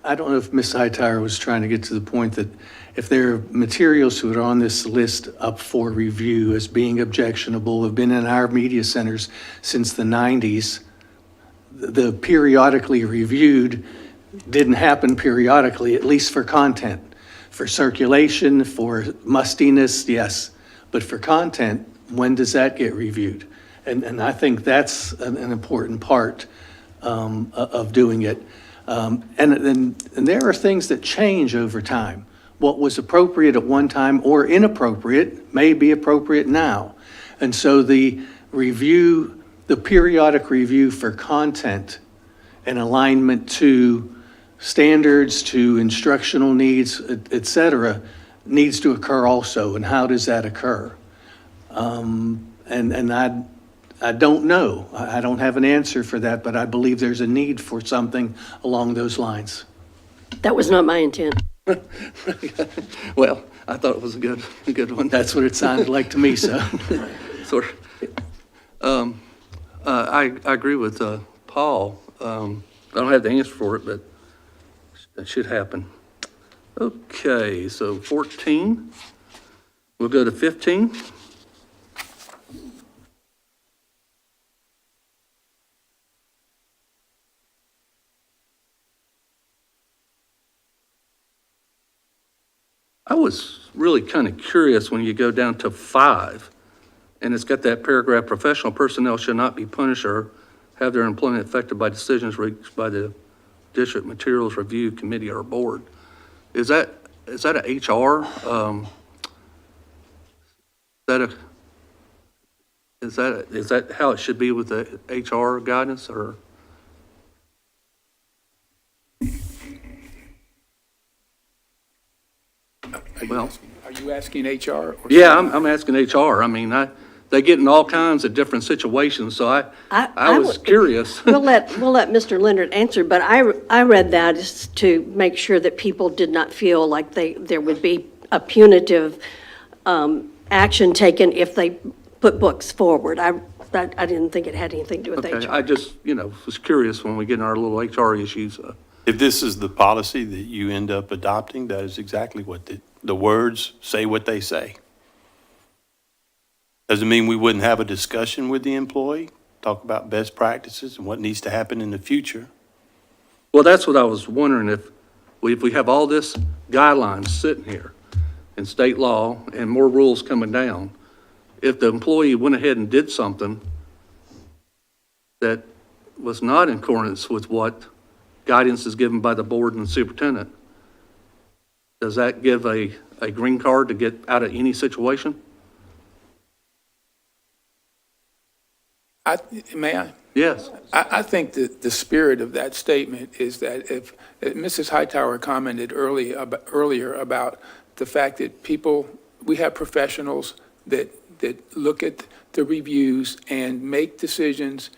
I don't know if Ms. Hightower was trying to get to the point that if there are materials that are on this list up for review as being objectionable, have been in our media centers since the 90s, the periodically reviewed didn't happen periodically, at least for content. For circulation, for mustiness, yes, but for content, when does that get reviewed? And I think that's an important part of doing it. And there are things that change over time. What was appropriate at one time or inappropriate may be appropriate now. And so the review, the periodic review for content and alignment to standards, to instructional needs, et cetera, needs to occur also. And how does that occur? And I don't know. I don't have an answer for that, but I believe there's a need for something along those lines. That was not my intent. Well, I thought it was a good one. That's what it sounded like to me, so. Sort of. I agree with Paul. I don't have the answer for it, but that should happen. Okay, so 14. We'll go to 15. I was really kind of curious when you go down to 5, and it's got that paragraph, professional personnel should not be punished or have their employment affected by decisions reached by the District Materials Review Committee or Board. Is that a HR? Is that how it should be with the HR guidance, or? Are you asking HR? Or Yeah, I'm asking HR. I mean, they get in all kinds of different situations, so I was curious. We'll let Mr. Leonard answer, but I read that as to make sure that people did not feel like there would be a punitive action taken if they put books forward. I didn't think it had anything to do with Okay, HR. I just, was curious when we get in our little HR issues. If this is the policy that you end up adopting, that is exactly what the words say what they say. Doesn't mean we wouldn't have a discussion with the employee, talk about best practices and what needs to happen in the future. Well, that's what I was wondering, if we have all this guidelines sitting here in state law and more rules coming down, if the employee went ahead and did something that was not in accordance with what guidance is given by the board and the superintendent, does that give a green card to get out of any situation? May I? Yes. I think that the spirit of that statement is that if Mrs. Hightower commented earlier about the fact that we have professionals that look at the reviews and make decisions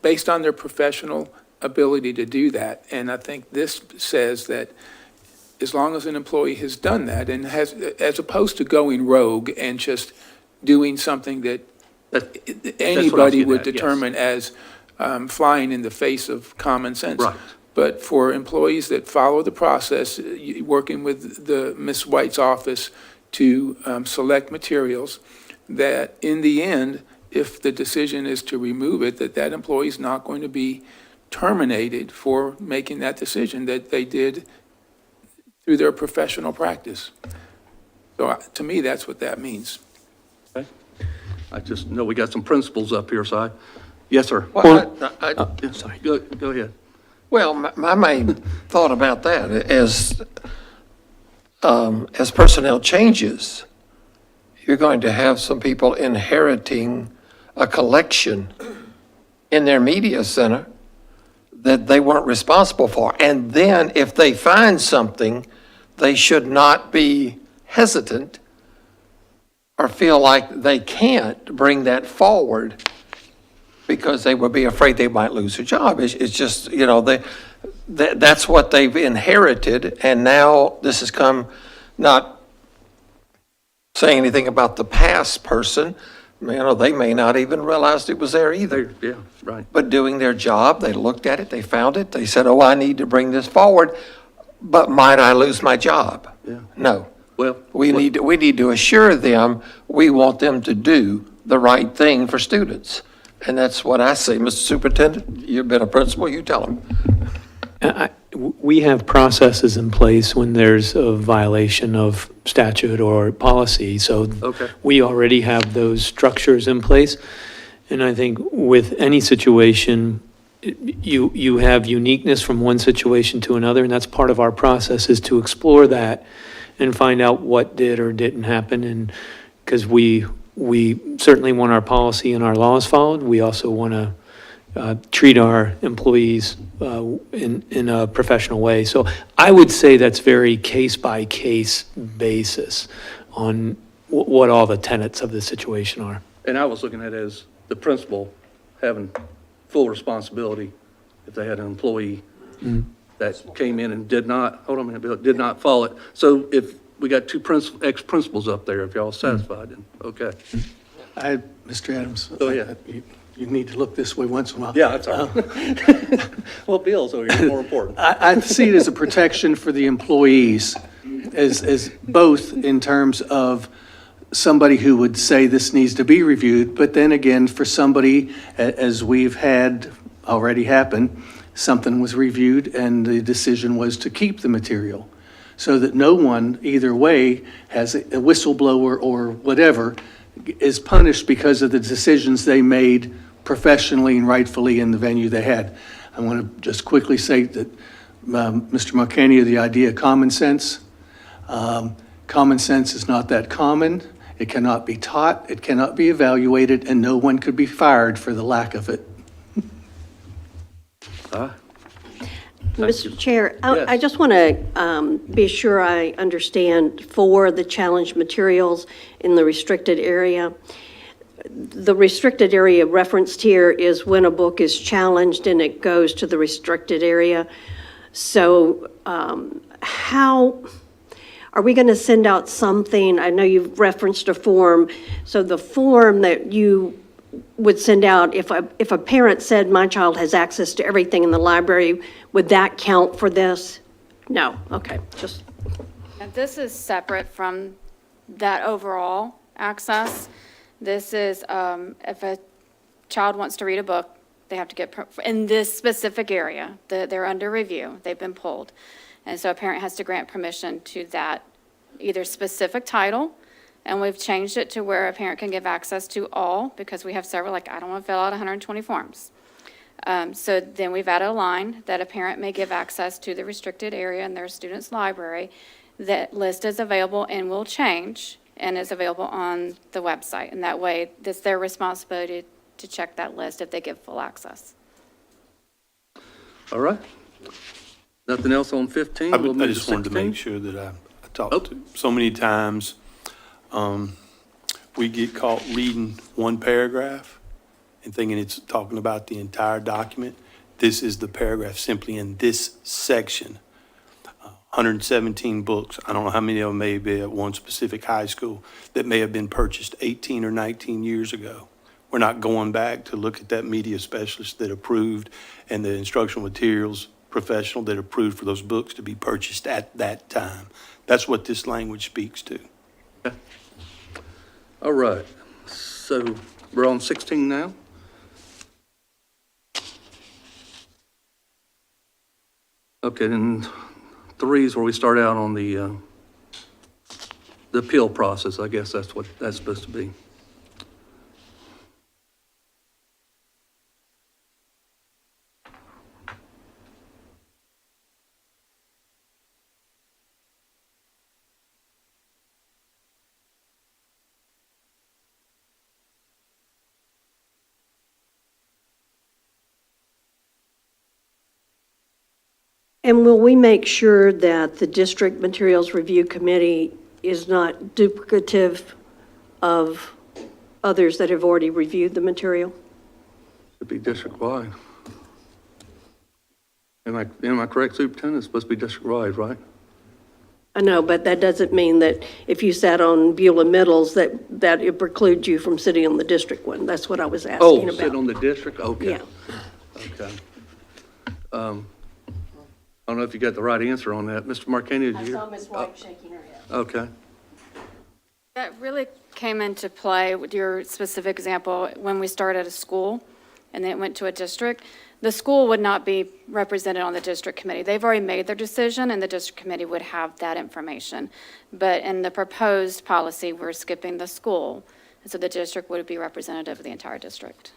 based on their professional ability to do that. And I think this says that as long as an employee has done that and has, as opposed to going rogue and just doing something that anybody would determine as flying in the face of common sense. Right. But for employees that follow the process, working with Ms. White's office to select materials, that in the end, if the decision is to remove it, that employee is not going to be terminated for making that decision that they did through their professional practice. So to me, that's what that means. Okay. I just know we got some principles up here, so yes, sir. Well, Sorry. Go ahead. Well, my main thought about that as personnel changes, you're going to have some people inheriting a collection in their media center that they weren't responsible for. And then if they find something, they should not be hesitant or feel like they can't bring that forward because they would be afraid they might lose their job. It's just, that's what they've inherited, and now this has come, not saying anything about the past person, they may not even realize it was there either. Yeah, right. But doing their job, they looked at it, they found it, they said, oh, I need to bring this forward, but might I lose my job? Yeah. No. Well, We need to assure them, we want them to do the right thing for students. And that's what I say. Mr. Superintendent, you've been a principal, you tell them. We have processes in place when there's a violation of statute or policy, so Okay. we already have those structures in place. And I think with any situation, you have uniqueness from one situation to another, and that's part of our process, is to explore that and find out what did or didn't happen. And because we certainly want our policy and our laws followed, we also want to treat our employees in a professional way. So I would say that's very case-by-case basis on what all the tenets of the situation are. and I was looking at it as the principal having full responsibility if they had an employee that came in and did not, hold on a minute, Bill, did not follow it. So if we got two ex-principals up there, if y'all satisfied, then, okay. Mr. Adams. Go ahead. You need to look this way once in a while. Yeah, that's all right. Well, Bill's over here, more important. I see it as a protection for the employees, as both in terms of somebody who would say this needs to be reviewed, but then again, for somebody, as we've had already happen, something was reviewed and the decision was to keep the material, so that no one, either way, has a whistleblower or whatever, is punished because of the decisions they made professionally and rightfully in the venue they had. I want to just quickly say that, Mr. Marcania, the idea of common sense is not that common. It cannot be taught, it cannot be evaluated, and no one could be fired for the lack of it. Mr. Chair, I Yes. just want to be sure I understand for the challenge materials in the restricted area. The restricted area referenced here is when a book is challenged and it goes to the restricted area. So how, are we going to send out something? I know you've referenced a form. So the form that you would send out, if a parent said, my child has access to everything in the library, would that count for this? No, okay, just. And this is separate from that overall access. This is, if a child wants to read a book, they have to get, in this specific area, they're under review, they've been pulled. And so a parent has to grant permission to that, either specific title, and we've changed it to where a parent can give access to all, because we have several, like, I don't want to fill out 120 forms. So then we've added a line that a parent may give access to the restricted area in their student's library. That list is available and will change, and is available on the website. And that way, it's their responsibility to check that list if they give full access. All right. Nothing else on 15? I We'll move just wanted to 16. make sure that I talked to, so many times, we get caught reading one paragraph and thinking it's talking about the entire document. This is the paragraph simply in this section. 117 books, I don't know how many of them may be at one specific high school that may have been purchased 18 or 19 years ago. We're not going back to look at that media specialist that approved and the instructional materials professional that approved for those books to be purchased at that time. That's what this language speaks to. All right. So we're on 16 now? Okay, then 3 is where we start out on the appeal process. I guess that's what that's supposed to be. And will we make sure that the District Materials Review Committee is not duplicative of others that have already reviewed the material? Should be district-wide. Am I correct, Superintendent? It's supposed to be district-wide, right? I know, but that doesn't mean that if you sat on Beulah Middles, that it precludes you from sitting on the district one. That's what I was asking Oh, about. sit on the district? Okay. Yeah. Okay. I don't know if you got the right answer on that. Mr. Marcani, did you? Ms. White shaking her head. Okay. That really came into play with your specific example when we started at a school and then it went to a district. The school would not be represented on the district committee. They've already made their decision and the district committee would have that information. But in the proposed policy, we're skipping the school. And so the district would be representative of the entire district.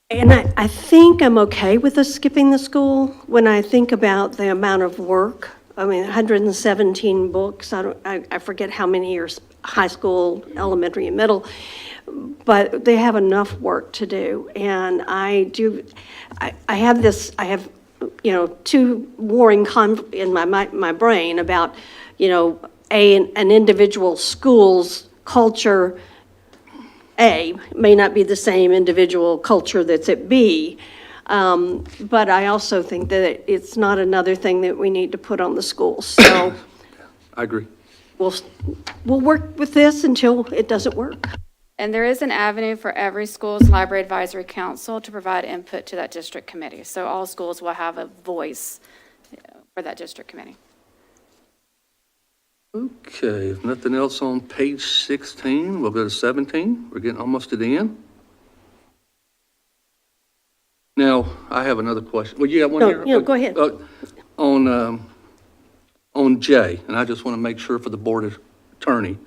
And I think I'm okay with us skipping the school when I think about the amount of work. I mean, 117 books, I forget how many are high school, elementary, and middle, but they have enough work to do. And I have, two warring in my brain about, an individual school's culture, A, may not be the same individual culture that's at B, but I also think that it's not another thing that we need to put on the schools. So I agree. we'll work with this until it doesn't work. And there is an avenue for every school's library advisory council to provide input to that district committee. So all schools will have a voice for that district committee. Okay, if nothing else on page 16, we'll go to 17. We're getting almost to the end. Now, I have another question. Well, you got one No, here? go ahead. On J, and I just want to make sure for the board attorney.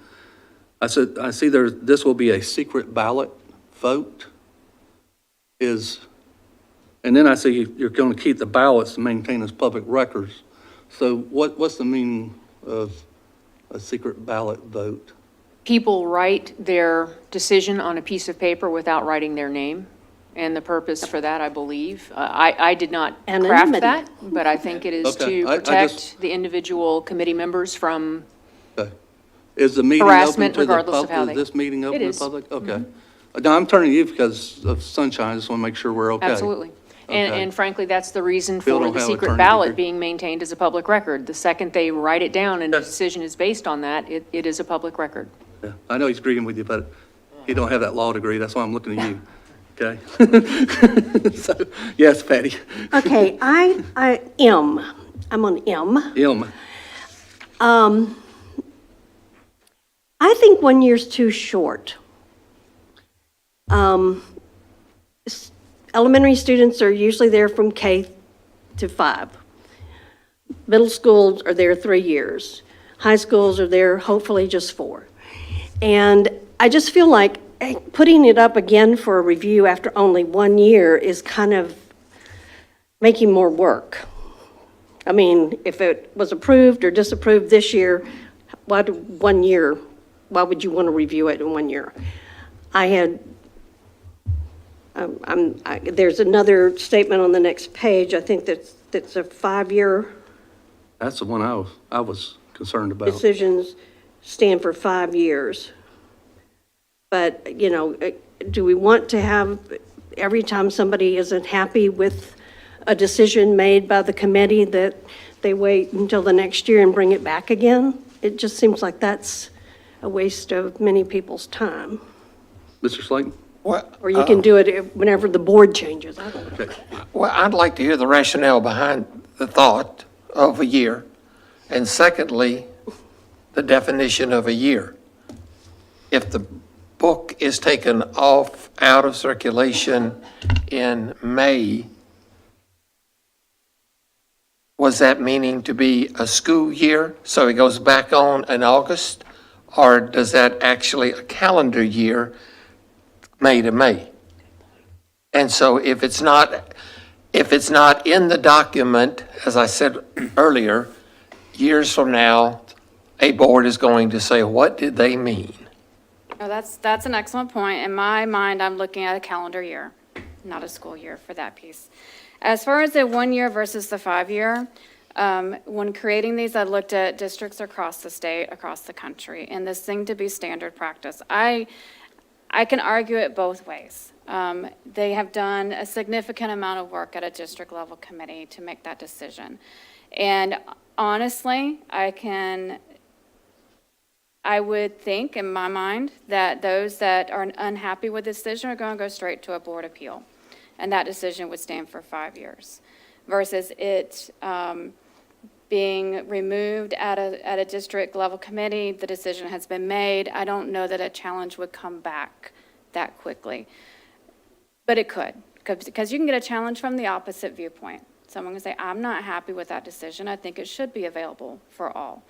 I see this will be a secret ballot vote. And then I see you're going to keep the ballots to maintain as public records. So what's the meaning of a secret ballot vote? People write their decision on a piece of paper without writing their name. And the purpose for that, I believe, I did not craft Anonymity. that, but I think it is Okay, to I protect just- the individual committee members from, Okay. Is the meeting open Harassment to the regardless of public? how Is they- this meeting open It to is. the public? Okay. No, I'm turning to you because of sunshine. I just want to make sure we're okay. absolutely. And Okay. and frankly, that's the reason Bill for don't the have secret attorney ballot degree. being maintained as a public record. The second they write it down and the Yes. decision is based on that, it is a public record. Yeah. I know he's agreeing with you, but he don't have that law degree. That's why I'm looking at you. Okay? So, yes, Patty. Okay, I'm on M. Ilma. I think 1 year's too short. Elementary students are usually there from K to 5. Middle schools are there 3 years. High schools are there hopefully just 4. And I just feel like putting it up again for a review after only 1 year is kind of making more work. I mean, if it was approved or disapproved this year, why would you want to review it in 1 year? There's another statement on the next page, I think that's a 5-year That's the one I was concerned about. decisions stand for 5 years. But, do we want to have, every time somebody isn't happy with a decision made by the committee, that they wait until the next year and bring it back again? It just seems like that's a waste of many people's time. Mr. Slayton? Or you can do it whenever the board changes, I don't know. Okay. Well, I'd like to hear the rationale behind the thought of a year. And secondly, the definition of a year. If the book is taken out of circulation in May, was that meaning to be a school year, so it goes back on in August? Or does that actually a calendar year, May to May? And so if it's not in the document, as I said earlier, years from now, a board is going to say, what did they mean? Oh, that's an excellent point. In my mind, I'm looking at a calendar year. not a school year for that piece. As far as the 1 year versus the 5 year, when creating these, I looked at districts across the state, across the country, and this seemed to be standard practice. I can argue it both ways. They have done a significant amount of work at a district level committee to make that decision. And honestly, I would think in my mind that those that are unhappy with the decision are going to go straight to a board appeal. And that decision would stand for 5 years versus it being removed at a district level committee. The decision has been made. I don't know that a challenge would come back that quickly. But it could, because you can get a challenge from the opposite viewpoint. Someone can say, I'm not happy with that decision. I think it should be available for all.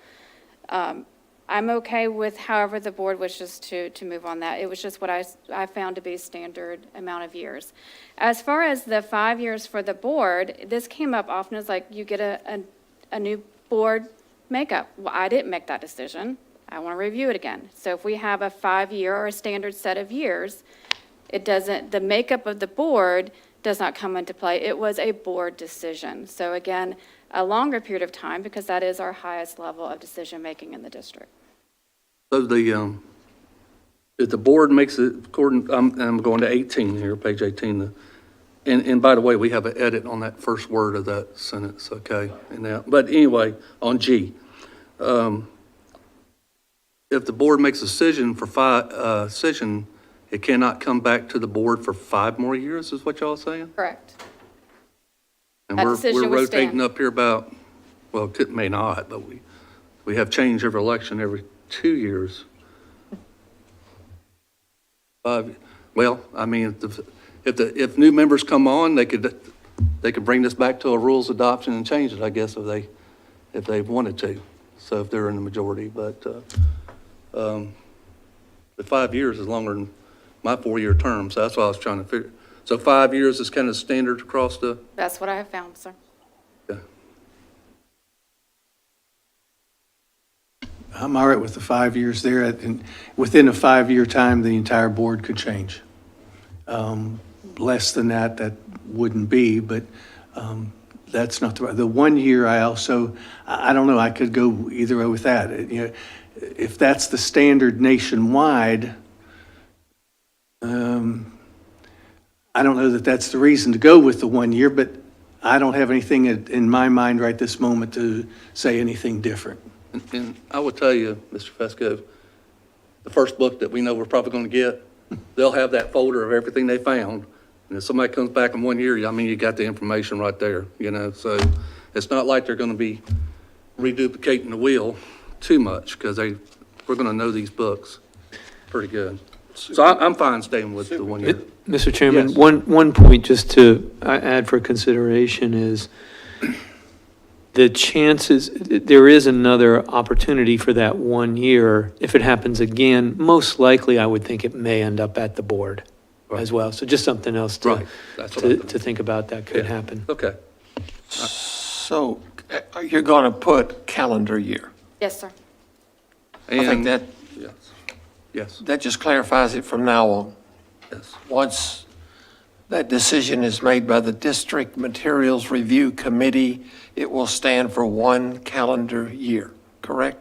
I'm okay with however the board wishes to move on that. It was just what I found to be standard amount of years. As far as the 5 years for the board, this came up often as like you get a new board makeup. Well, I didn't make that decision. I want to review it again. So if we have a 5 year or a standard set of years, the makeup of the board does not come into play. It was a board decision. So again, a longer period of time because that is our highest level of decision-making in the district. So if the board makes it, according, I'm going to 18 here, page 18. And by the way, we have an edit on that first word of that sentence, okay? But anyway, on G, if the board makes a decision it cannot come back to the board for 5 more years, is what y'all saying? Correct. And That we're decision would stand. rotating up here about, well, it may not, but we have change every election every 2 years. Well, I mean, if new members come on, they could bring this back to a rules adoption and change it, I guess, if they wanted to. So if they're in the majority, but the 5 years is longer than my 4-year term, so that's what I was trying to figure. So 5 years is kind of standard across the, That's what I have found, sir. yeah. I'm all right with the 5 years there, and within a 5-year time, the entire board could change. Less than that wouldn't be, but that's not the 1 year. I don't know, I could go either way with that. You know, if that's the standard nationwide, I don't know that that's the reason to go with the 1 year, but I don't have anything in my mind right this moment to say anything different. And I will tell you, Mr. Fesco, the first book that we know we're probably going to get, they'll have that folder of everything they found. And if somebody comes back in 1 year, I mean, you got the information right there, you know? So it's not like they're going to be reduplicating the wheel too much because we're going to know these books pretty good. So I'm fine staying with the 1 year. Mr. Chairman, Yes. one point just to add for consideration is the chances, there is another opportunity for that 1 year. If it happens again, most likely I would think it may end up at the board as well. So just something else Right. That's what I to think about that could Yeah. happen. Okay. So you're going to put calendar year. Yes, sir. I think And- that, Yes, that just clarifies it from now on. yes. Once that decision is made by the District Materials Review Committee, it will stand for 1 calendar year, correct?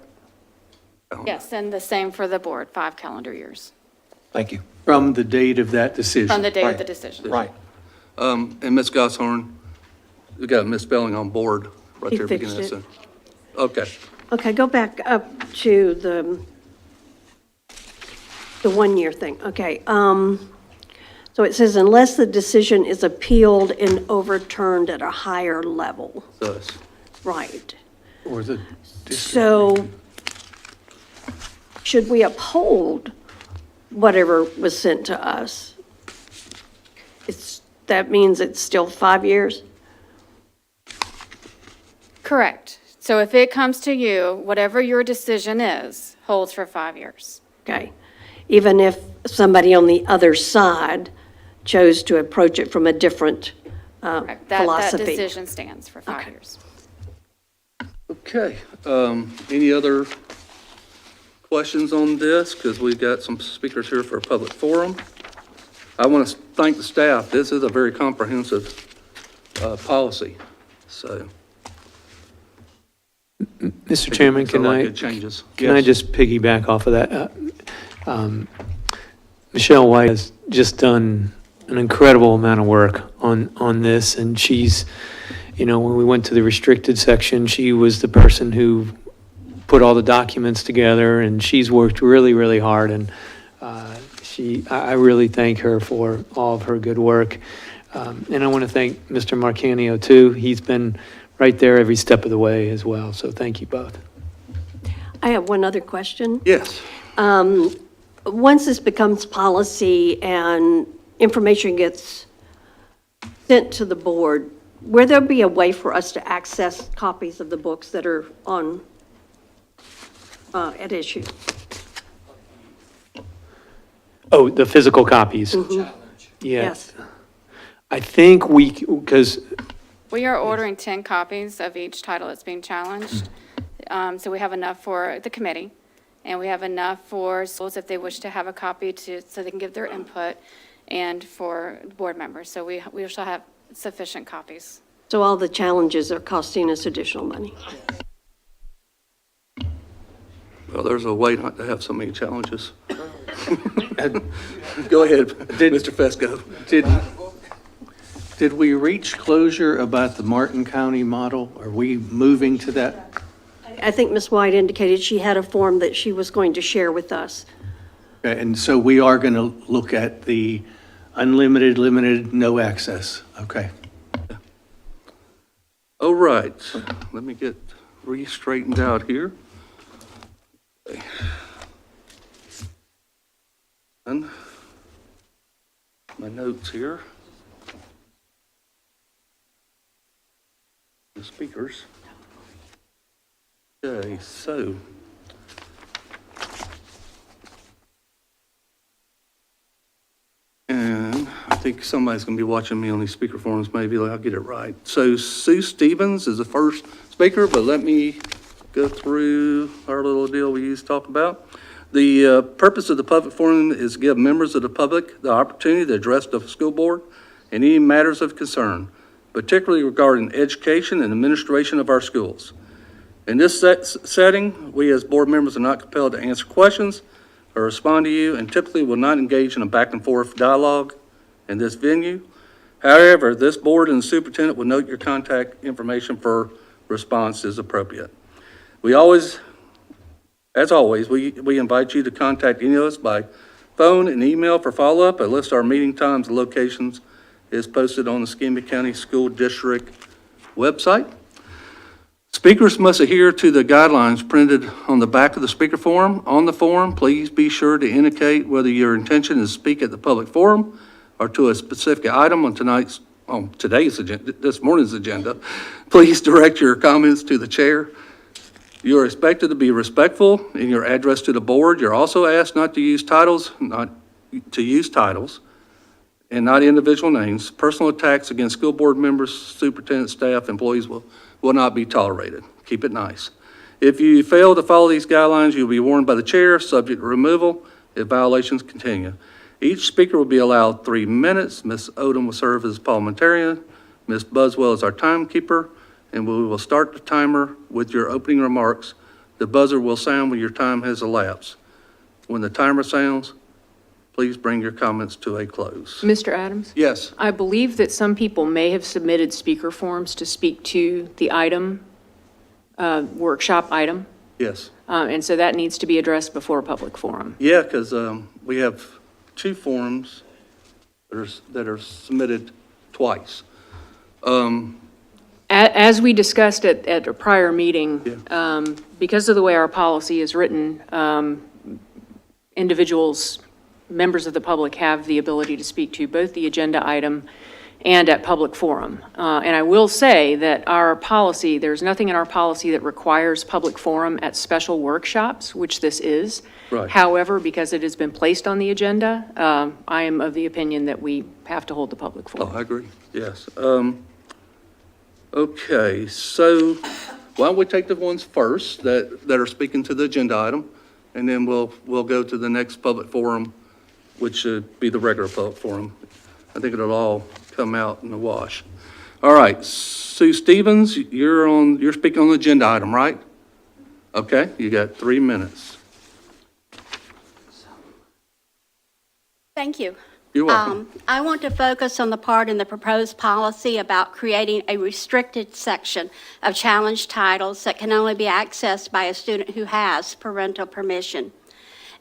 Yes, and the same for the board, 5 calendar years Thank you. From the date of that decision. from the date Right. of the decision. Right. And Ms. Gosshorn, we got a misspelling on board right He there beginning of fixed the sentence. Okay. Okay, go back up to the 1 year thing. Okay, so it says unless the decision is appealed and overturned at a higher level. Thus, Right. Or the district. So should we uphold whatever was sent to us? That means it's still 5 years? Correct. So if it comes to you, whatever your decision is, holds for 5 years. Okay. Even if somebody on the other side chose to approach it from a different Correct. That philosophy? decision stands for 5 Okay. years. okay. Any other questions on this? Because we've got some speakers here for a public forum. I want to thank the staff. This is a very comprehensive policy, so. Mr. Chairman, It's a can lot I, of good changes. can I Yes. just piggyback off of that? Michelle White has just done an incredible amount of work on this, and she's, when we went to the restricted section, she was the person who put all the documents together, and she's worked really, really hard, and I really thank her for all of her good work. And I want to thank Mr. Marcanio, too. He's been right there every step of the way as well, so thank you both. I have one other question. Yes. Once this becomes policy and information gets sent to the board, will there be a way for us to access copies of the books that are at issue? Oh, the physical copies? Yeah. Yes. I think because We are ordering 10 copies of each title that's being challenged. So we have enough for the committee, and we have enough for schools if they wish to have a copy so they can give their input, and for board members. So we shall have sufficient copies. So all the challenges are costing us additional money. Well, there's a way not to have so many challenges. Go ahead, Mr. Fesco. Did we reach closure about the Martin County model? Are we moving to that? I think Ms. White indicated she had a form that she was going to share with us. And so we are going to look at the unlimited, limited, no access. Okay. All right, let me get re-straightened out here. And my notes here. The speakers. Okay, so. And I think somebody's going to be watching me on these speaker forums, maybe I'll get it right. So Sue Stevens is the first speaker, but let me go through our little deal we used to talk about. The purpose of the public forum is to give members of the public the opportunity to address the school board in any matters of concern, particularly regarding education and administration of our schools. In this setting, we as board members are not compelled to answer questions or respond to you, and typically will not engage in a back and forth dialogue in this venue. However, this board and the superintendent will note your contact information for response as appropriate. As always, we invite you to contact any of us by phone and email for follow-up. A list of our meeting times and locations is posted on the Escambia County School District website. Speakers must adhere to the guidelines printed on the back of the speaker form. On the form, please be sure to indicate whether your intention is to speak at the public forum or to a specific item on today's agenda, this morning's agenda. Please direct your comments to the chair. You are expected to be respectful in your address to the board. You're also asked not to use titles, and not individual names. Personal attacks against school board members, superintendent, staff, employees will not be tolerated. Keep it nice. If you fail to follow these guidelines, you'll be warned by the chair, subject to removal if violations continue. Each speaker will be allowed 3 minutes. Ms. Odom will serve as parliamentarian. Ms. Buswell is our timekeeper, and we will start the timer with your opening remarks. The buzzer will sound when your time has elapsed. When the timer sounds, please bring your comments to a close. Mr. Adams? Yes. I believe that some people may have submitted speaker forms to speak to the item, workshop item, Yes. and so that needs to be addressed before a public forum. Yeah, because we have 2 forms that are submitted twice. As we discussed at a prior meeting, because of the way our policy is written, individuals, members of the public have the ability to speak to both the agenda item and at public forum. And I will say that our policy, there's nothing in our policy that requires public forum at special workshops, which this is. Right. However, because it has been placed on the agenda, I am of the opinion that we have to hold the public Oh, forum. I agree, yes. Okay, so why don't we take the ones first that are speaking to the agenda item, and then we'll go to the next public forum which should be the regular public forum. I think it'll all come out in the wash. All right, Sue Stevens, you're speaking on the agenda item, right? Okay, you got 3 minutes. Thank you. You're welcome. I want to focus on the part in the proposed policy about creating a restricted section of challenge titles that can only be accessed by a student who has parental permission.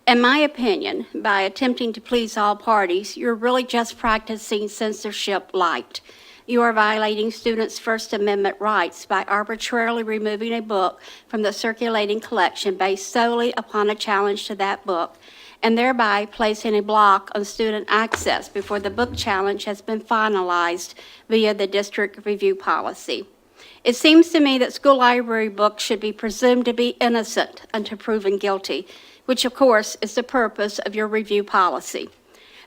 In my opinion, by attempting to please all parties, you're really just practicing censorship light. You are violating students' First Amendment rights by arbitrarily removing a book from the circulating collection based solely upon a challenge to that book, and thereby placing a block on student access before the book challenge has been finalized via the district review policy. It seems to me that school library books should be presumed to be innocent until proven guilty, which of course is the purpose of your review policy.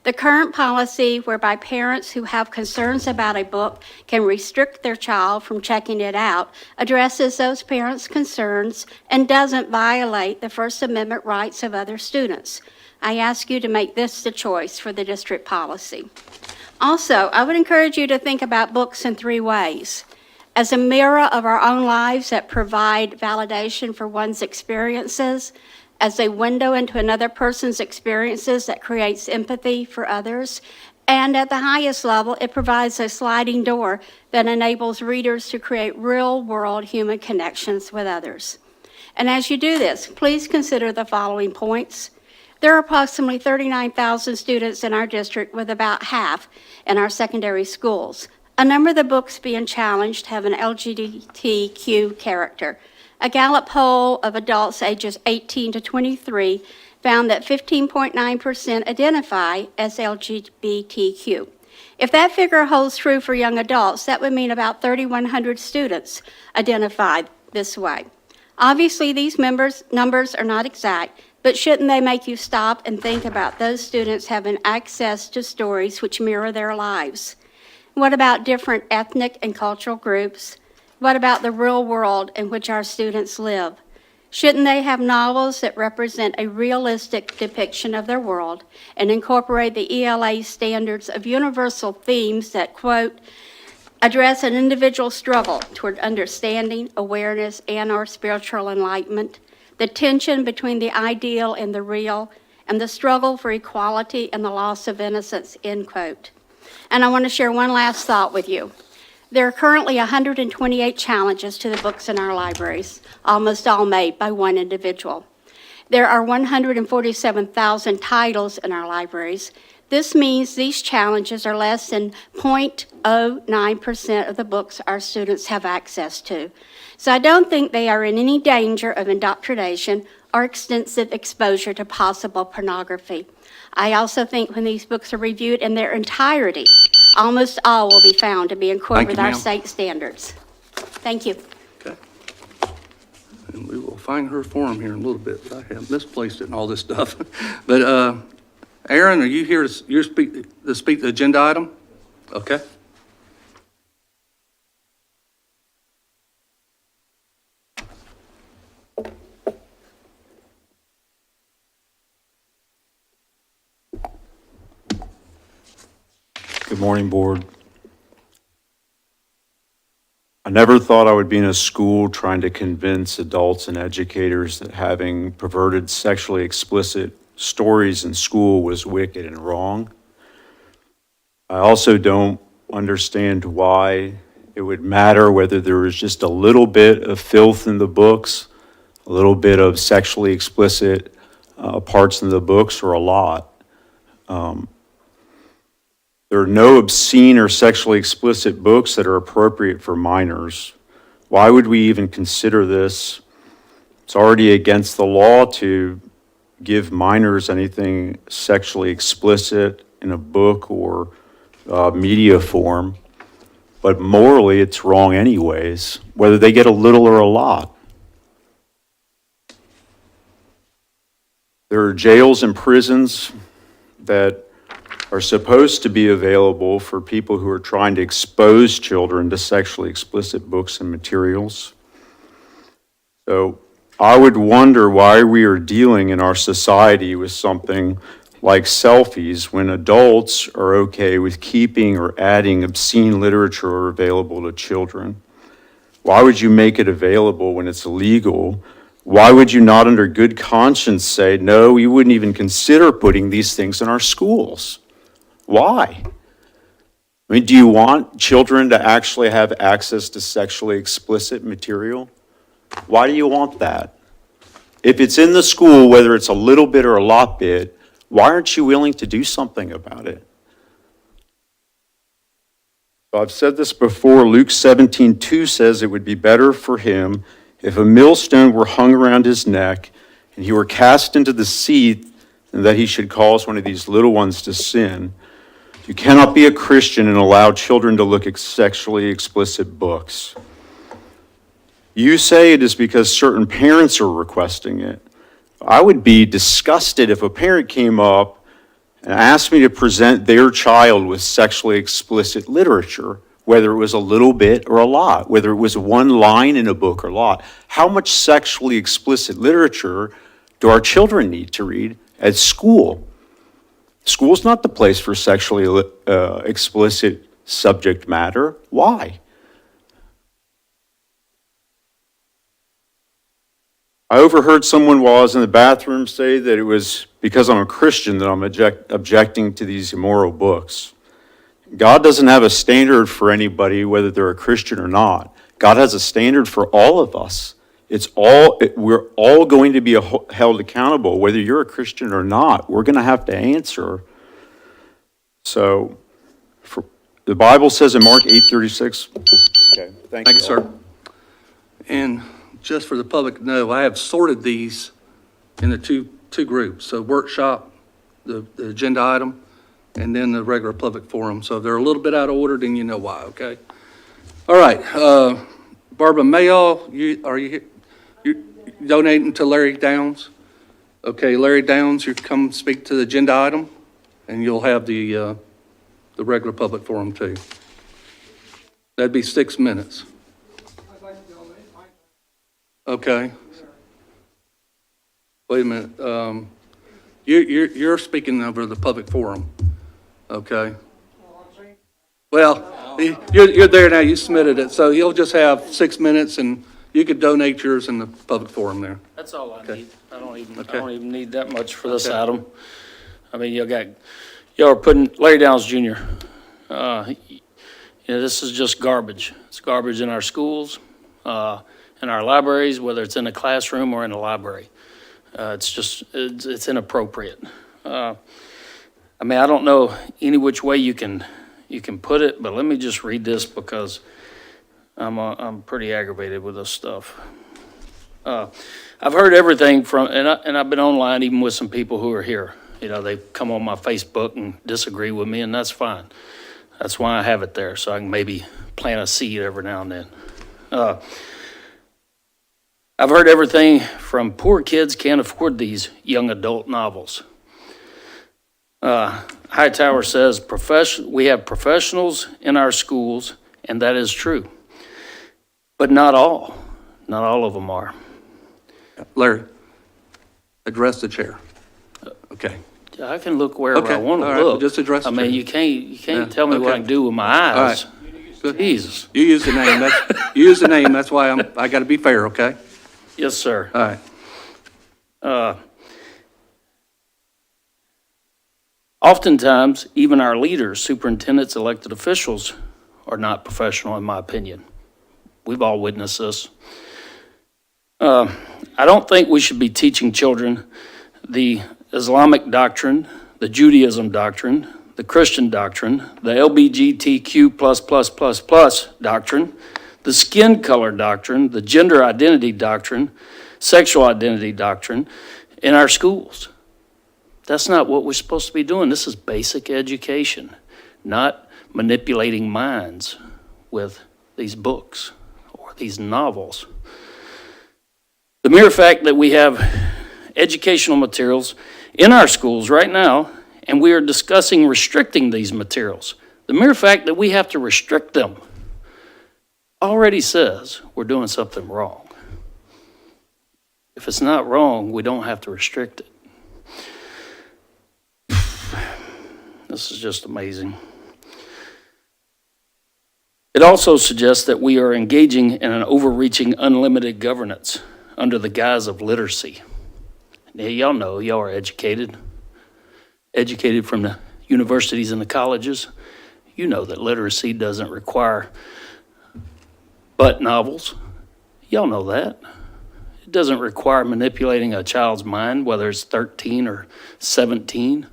The current policy whereby parents who have concerns about a book can restrict their child from checking it out addresses those parents' concerns and doesn't violate the First Amendment rights of other students. I ask you to make this the choice for the district policy. Also, I would encourage you to think about books in 3 ways. As a mirror of our own lives that provide validation for one's experiences, as a window into another person's experiences that creates empathy for others, and at the highest level, it provides a sliding door that enables readers to create real-world human connections with others. And as you do this, please consider the following points. There are approximately 39,000 students in our district, with about half in our secondary schools. A number of the books being challenged have an LGBTQ character. A Gallup poll of adults ages 18 to 23 found that 15.9% identify as LGBTQ. If that figure holds true for young adults, that would mean about 3,100 students identified this way. Obviously, these numbers are not exact, but shouldn't they make you stop and think about those students having access to stories which mirror their lives? What about different ethnic and cultural groups? What about the real world in which our students live? Shouldn't they have novels that represent a realistic depiction of their world and incorporate the ELA standards of universal themes that, quote, address an individual struggle toward understanding, awareness, and/or spiritual enlightenment, the tension between the ideal and the real, and the struggle for equality and the loss of innocence, end quote. And I want to share one last thought with you. There are currently 128 challenges to the books in our libraries, almost all made by one individual. There are 147,000 titles in our libraries. This means these challenges are less than 0.09% of the books our students have access to. So I don't think they are in any danger of indoctrination or extensive exposure to possible pornography. I also think when these books are reviewed in their entirety, almost all will be found to be in accord Thank with you, our ma'am. state standards. Thank you. Okay. And we will find her form here in a little bit, but I have misplaced it and all this stuff. But, Aaron, are you here to speak the agenda item? Okay. Good morning, Board. I never thought I would be in a school trying to convince adults and educators that having perverted sexually explicit stories in school was wicked and wrong. I also don't understand why it would matter whether there was just a little bit of filth in the books, a little bit of sexually explicit parts in the books, or a lot. There are no obscene or sexually explicit books that are appropriate for minors. Why would we even consider this? It's already against the law to give minors anything sexually explicit in a book or media form, but morally it's wrong anyways, whether they get a little or a lot. There are jails and prisons that are supposed to be available for people who are trying to expose children to sexually explicit books and materials. So I would wonder why we are dealing in our society with something like selfies, when adults are okay with keeping or adding obscene literature available to children? Why would you make it available when it's illegal? Why would you not, under good conscience, say, no, we wouldn't even consider putting these things in our schools? Why? I mean, do you want children to actually have access to sexually explicit material? Why do you want that? If it's in the school, whether it's a little bit or a lot bit, why aren't you willing to do something about it? I've said this before, Luke 17:2 says it would be better for him if a millstone were hung around his neck and he were cast into the sea than that he should cause one of these little ones to sin. You cannot be a Christian and allow children to look at sexually explicit books. You say it is because certain parents are requesting it. I would be disgusted if a parent came up and asked me to present their child with sexually explicit literature, whether it was a little bit or a lot, whether it was one line in a book or a lot. How much sexually explicit literature do our children need to read at school? School's not the place for sexually explicit subject matter. Why? I overheard someone while I was in the bathroom say that it was because I'm a Christian that I'm objecting to these immoral books. God doesn't have a standard for anybody, whether they're a Christian or not. God has a standard for all of us. We're all going to be held accountable, whether you're a Christian or not. We're going to have to answer. So, the Bible says in Mark 8:36. Okay, Thank you, sir. And just for the public to know, I have sorted these into two groups. So workshop, the agenda item, and then the regular public forum. So if they're a little bit out of order, then you know why, okay? All right, Barbara Mayall, are you here? You donating to Larry Downs? Okay, Larry Downs, you come speak to the agenda item, and you'll have the regular public forum too. That'd be 6 minutes. Okay. Wait a minute. You're speaking over the public forum. Okay. Well, you're there now. You submitted it, so you'll just have 6 minutes, and you could donate yours in the public forum there. That's all I need. I don't Okay. even need that much for this Okay. item. I mean, y'all are putting Larry Downs Jr. This is just garbage. It's garbage in our schools, in our libraries, whether it's in a classroom or in a library. It's inappropriate. I mean, I don't know any which way you can put it, but let me just read this because I'm pretty aggravated with this stuff. I've heard everything from, and I've been online even with some people who are here. You know, they come on my Facebook and disagree with me, and that's fine. That's why I have it there, so I can maybe plant a seed every now and then. I've heard everything from poor kids can't afford these young adult novels. Hightower says we have professionals in our schools, and that is true. But not all. Not all of them are. Larry, address the chair. Okay. I can look wherever I Okay, want all to right, look. just address I the mean, chair. you can't Yeah, tell me what I okay. can do with my All eyes. right. Good. Jesus. You use the name. You use the name. That's why I got to be fair, okay? Yes, sir. All right. Oftentimes, even our leaders, superintendents, elected officials, are not professional, in my opinion. We've all witnessed this. I don't think we should be teaching children the Islamic doctrine, the Judaism doctrine, the Christian doctrine, the LGBTQ+++ doctrine, the skin color doctrine, the gender identity doctrine, sexual identity doctrine in our schools. That's not what we're supposed to be doing. This is basic education, not manipulating minds with these books or these novels. The mere fact that we have educational materials in our schools right now, and we are discussing restricting these materials, the mere fact that we have to restrict them already says we're doing something wrong. If it's not wrong, we don't have to restrict it. This is just amazing. It also suggests that we are engaging in an overreaching unlimited governance under the guise of literacy. Now, y'all know, y'all are educated from the universities and the colleges. You know that literacy doesn't require butt novels. Y'all know that. It doesn't require manipulating a child's mind, whether it's 13 or 17.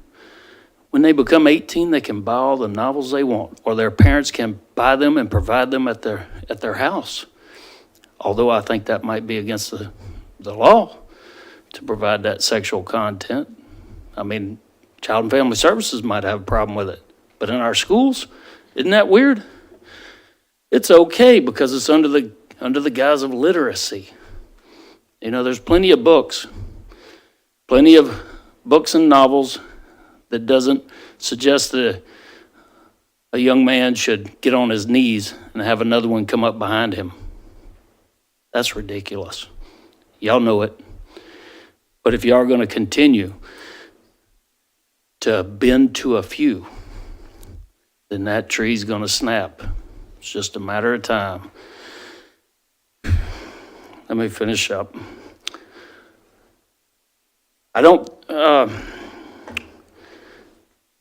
When they become 18, they can buy all the novels they want, or their parents can buy them and provide them at their house. Although I think that might be against the law to provide that sexual content. I mean, Child and Family Services might have a problem with it. But in our schools, isn't that weird? It's okay because it's under the guise of literacy. You know, there's plenty of books and novels that doesn't suggest that a young man should get on his knees and have another one come up behind him. That's ridiculous. Y'all know it. But if y'all are going to continue to bend to a few, then that tree's going to snap. It's just a matter of time. Let me finish up.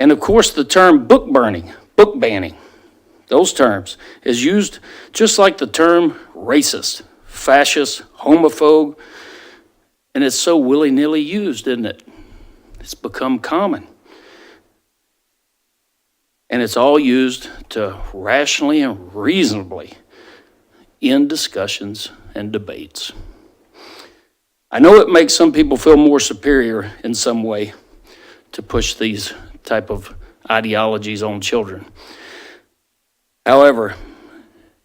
And of course, the term book banning, those terms is used just like the term racist, fascist, homophobe, and it's so willy-nilly used, isn't it? It's become common. And it's all used to rationally and reasonably end discussions and debates. I know it makes some people feel more superior in some way to push these type of ideologies on children. However,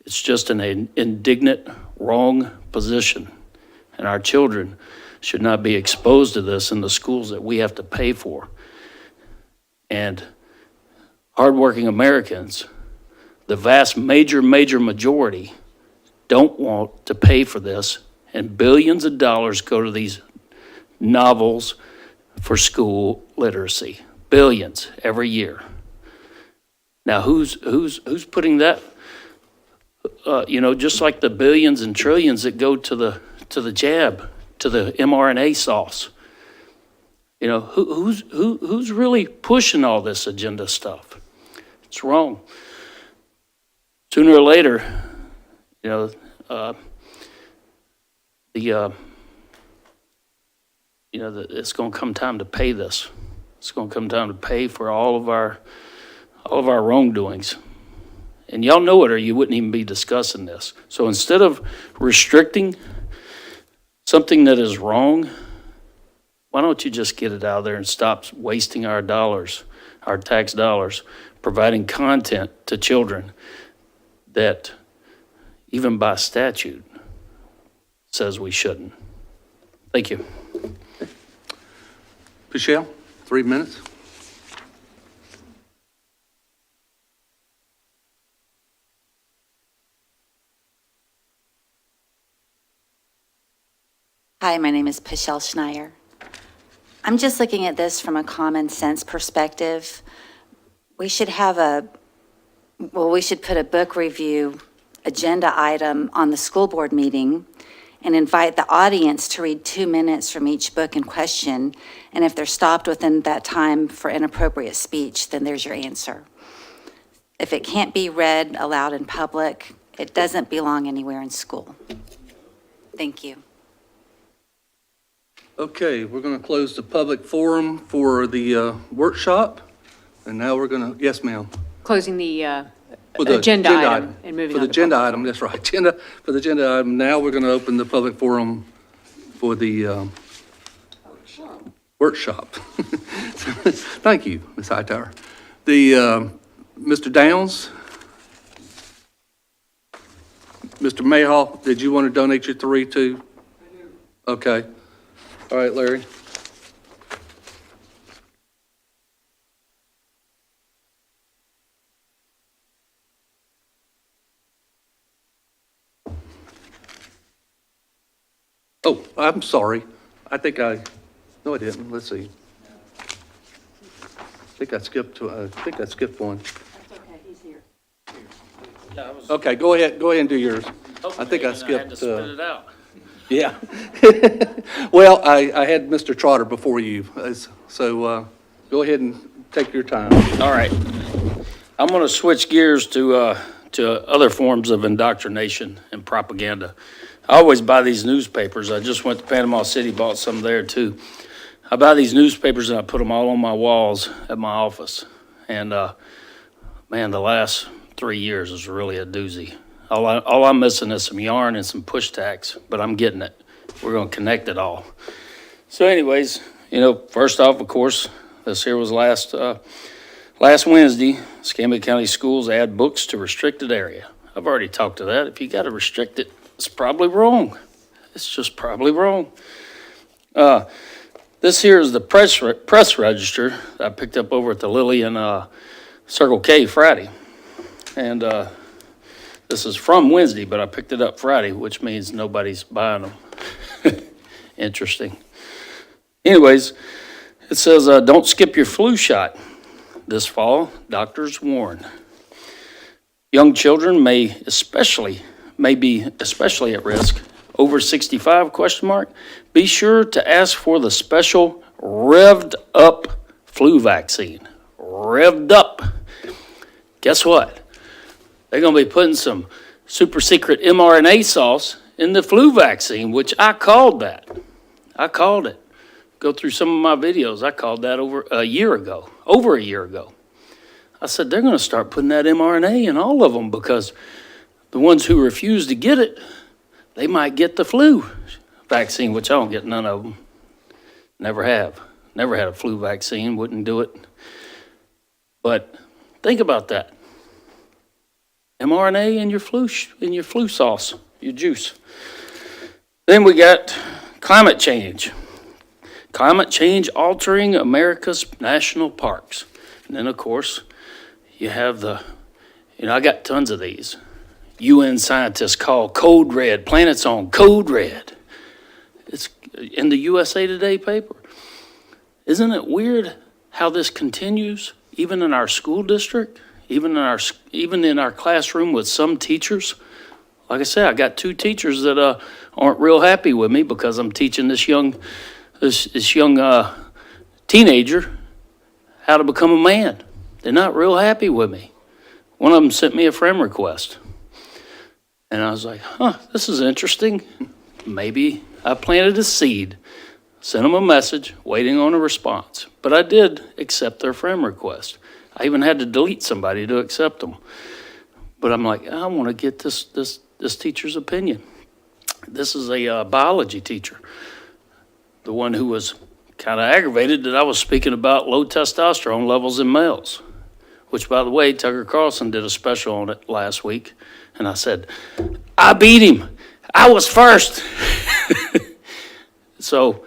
it's just an indignant, wrong position, and our children should not be exposed to this in the schools that we have to pay for. And hardworking Americans, the vast major majority, don't want to pay for this, and billions of dollars go to these novels for school literacy. Billions every year. Now, who's putting that? Just like the billions and trillions that go to the jab, to the mRNA sauce. You know, who's really pushing all this agenda stuff? It's wrong. Sooner or later, it's going to come time to pay this. It's going to come time to pay for all of our wrongdoings. And y'all know it, or you wouldn't even be discussing this. So instead of restricting something that is wrong, why don't you just get it out there and stop wasting our dollars, our tax dollars, providing content to children that even by statute says we shouldn't. Thank you. Michelle, 3 minutes. Hi, my name is Pichelle Schneier. I'm just looking at this from a common sense perspective. We should put a book review agenda item on the school board meeting and invite the audience to read 2 minutes from each book in question. And if they're stopped within that time for inappropriate speech, then there's your answer. If it can't be read aloud in public, it doesn't belong anywhere in school. Thank you. Okay, we're going to close the public forum for the workshop. And now we're going to, yes, ma'am. Closing the For the agenda item and moving For on the to agenda public. item, that's right. For the agenda item, now we're going to open the public forum for the workshop. Thank you, Ms. Hightower. Mr. Downs? Mr. Mayhaw, did you want to donate your 3 too? I do. Okay. All right, Larry. Oh, I'm sorry. No, I didn't. Let's see. think I skipped one. That's okay, he's here. Okay, go ahead and do yours. I think I skipped, it out. yeah. Well, I had Mr. Trotter before you, so, go ahead and take your time. All right. I'm going to switch gears to other forms of indoctrination and propaganda. I always buy these newspapers. I just went to Panama City, bought some there too. I buy these newspapers and I put them all on my walls at my office. And, man, the last 3 years is really a doozy. All I'm missing is some yarn and some push tacks, but I'm getting it. We're going to connect it all. So anyways, first off, of course, this here was last Wednesday, Escambia County Schools add books to restricted area. I've already talked to that. If you got to restrict it, it's probably wrong. It's just probably wrong. This here is the press register that I picked up over at the Lily and Circle K Friday. And this is from Wednesday, but I picked it up Friday, which means nobody's buying them. Interesting. Anyways, it says, don't skip your flu shot this fall, doctors warn. Young children may be especially at risk. Over 65, ? Be sure to ask for the special revved up flu vaccine. Revved up. Guess what? They're going to be putting some super secret mRNA sauce in the flu vaccine, which I called that. I called it. Go through some of my videos. I called that over a year ago. I said, they're going to start putting that mRNA in all of them because the ones who refuse to get it, they might get the flu vaccine, which I don't get none of them. Never have. Never had a flu vaccine, wouldn't do it. But think about that. mRNA in your flu sauce, your juice. Then we got climate change. Climate change altering America's national parks. And then, of course, you have I got tons of these. UN scientists call code red, planets on code red. It's in the USA Today paper. Isn't it weird how this continues, even in our school district, even in our classroom with some teachers? Like I said, I got 2 teachers that aren't real happy with me because I'm teaching this young teenager how to become a man. They're not real happy with me. One of them sent me a friend request. And I was like, this is interesting. Maybe I planted a seed. Sent them a message, waiting on a response. But I did accept their friend request. I even had to delete somebody to accept them. But I'm like, I want to get this teacher's opinion. This is a biology teacher. The one who was kind of aggravated that I was speaking about low testosterone levels in males, which, by the way, Tucker Carlson did a special on it last week. And I said, I beat him. I was first. So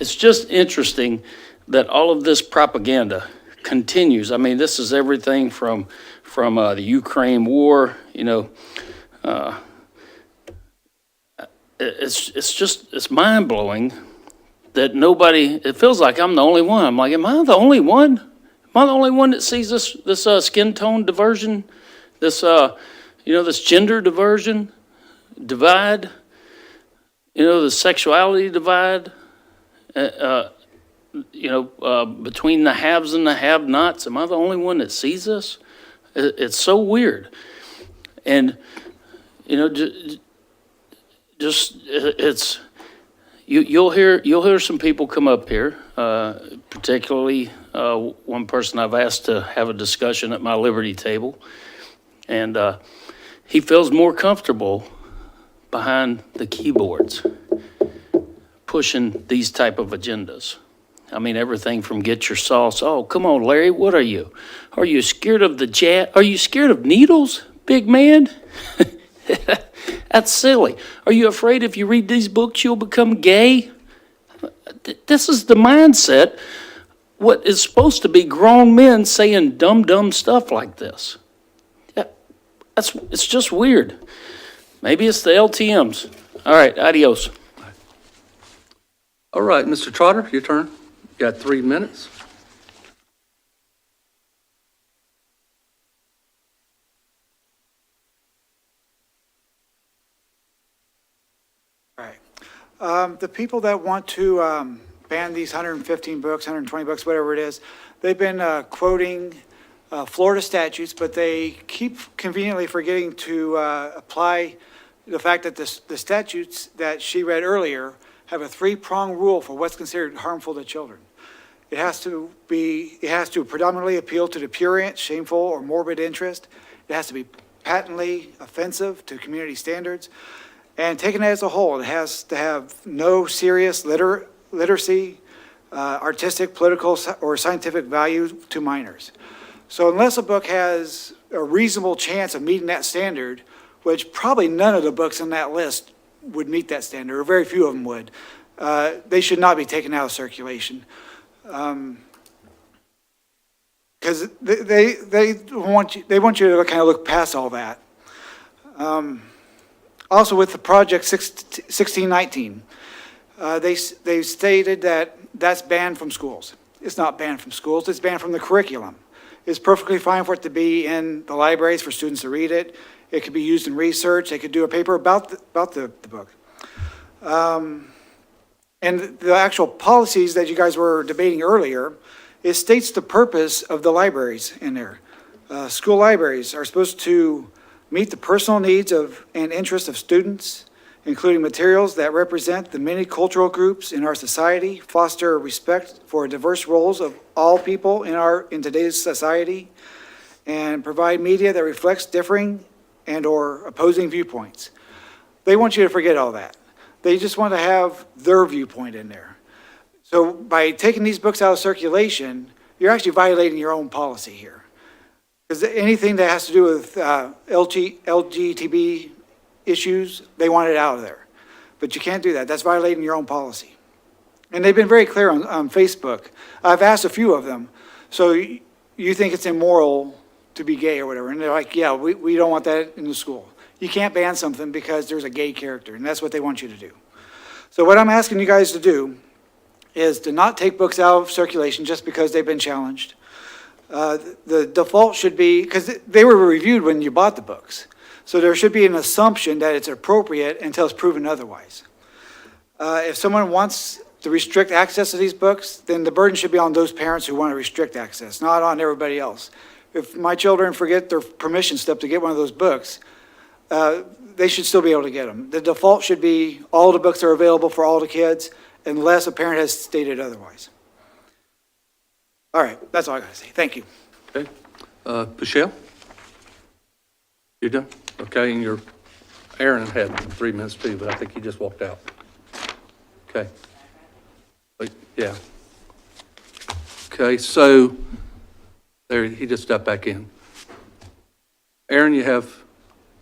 it's just interesting that all of this propaganda continues. I mean, this is everything from the Ukraine war, it's mind-blowing that it feels like I'm the only one. I'm like, am I the only one? Am I the only one that sees this skin tone diversion, this gender diversion, divide, the sexuality divide, between the haves and the have-nots? Am I the only one that sees this? It's so weird. And, you'll hear some people come up here, particularly one person I've asked to have a discussion at my Liberty table, and he feels more comfortable behind the keyboards, pushing these type of agendas. I mean, everything from get your sauce. Oh, come on, Larry, what are you? Are you scared of the jab? Are you scared of needles, big man? That's silly. Are you afraid if you read these books you'll become gay? This is the mindset. What is supposed to be grown men saying dumb stuff like this? It's just weird. Maybe it's the LTMs. All right, adios. All right, Mr. Trotter, your turn. You got 3 minutes. The people that want to ban these 115 books, 120 books, whatever it is, they've been quoting Florida statutes, but they keep conveniently forgetting to apply the fact that the statutes that she read earlier have a three-prong rule for what's considered harmful to children. It has to predominantly appeal to the prurient, shameful, or morbid interest. It has to be patently offensive to community standards. And taken as a whole, it has to have no serious literacy, artistic, political, or scientific value to minors. So unless a book has a reasonable chance of meeting that standard, which probably none of the books on that list would meet that standard, or very few of them would, they should not be taken out of circulation. Because they want you to kind of look past all that. Also with the Project 1619, they stated that that's banned from schools. It's not banned from schools, it's banned from the curriculum. It's perfectly fine for it to be in the libraries for students to read it. It could be used in research. They could do a paper about the book. And the actual policies that you guys were debating earlier, it states the purpose of the libraries in there. School libraries are supposed to meet the personal needs and interests of students, including materials that represent the many cultural groups in our society, foster respect for diverse roles of all people in today's society, and provide media that reflects differing and or opposing viewpoints. They want you to forget all that. They just want to have their viewpoint in there. So by taking these books out of circulation, you're actually violating your own policy here. Because anything that has to do with LGBT issues, they want it out of there. But you can't do that. That's violating your own policy. And they've been very clear on Facebook. I've asked a few of them, so you think it's immoral to be gay or whatever? And they're like, yeah, we don't want that in the school. You can't ban something because there's a gay character, and that's what they want you to do. So what I'm asking you guys to do is to not take books out of circulation just because they've been challenged. The default should be, because they were reviewed when you bought the books, so there should be an assumption that it's appropriate until it's proven otherwise. If someone wants to restrict access to these books, then the burden should be on those parents who want to restrict access, not on everybody else. If my children forget their permission slip to get one of those books, they should still be able to get them. The default should be all the books are available for all the kids unless a parent has stated otherwise. All right, that's all I got to say. Thank you. Okay. Michelle? You done? Okay, and Aaron had 3 minutes too, but I think he just walked out. Okay. Yeah. Okay, so there, he just stepped back in. Aaron, you have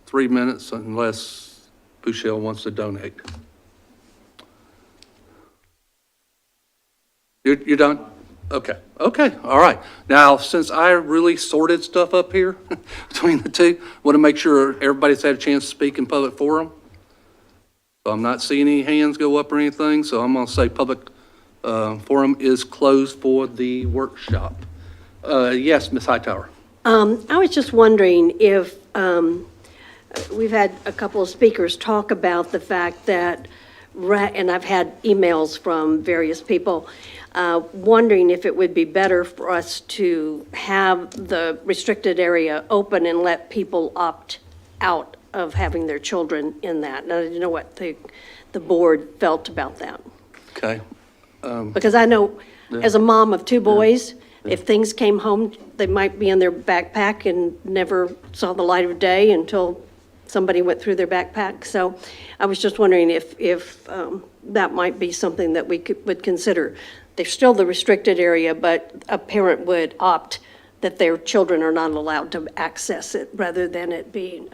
3 minutes unless Michelle wants to donate. You're done? Okay, all right. Now, since I really sorted stuff up here between the two, want to make sure everybody's had a chance to speak in public forum. So I'm not seeing any hands go up or anything, so I'm going to say public forum is closed for the workshop. Yes, Ms. Hightower. I was just wondering if, we've had a couple of speakers talk about the fact that, and I've had emails from various people, wondering if it would be better for us to have the restricted area open and let people opt out of having their children in that. And I didn't know what the board felt about that. Okay. Because I know, as a mom of two boys, if things came home, they might be in their backpack and never saw the light of day until somebody went through their backpack. So I was just wondering if that might be something that we would consider. There's still the restricted area, but a parent would opt that their children are not allowed to access it rather than it being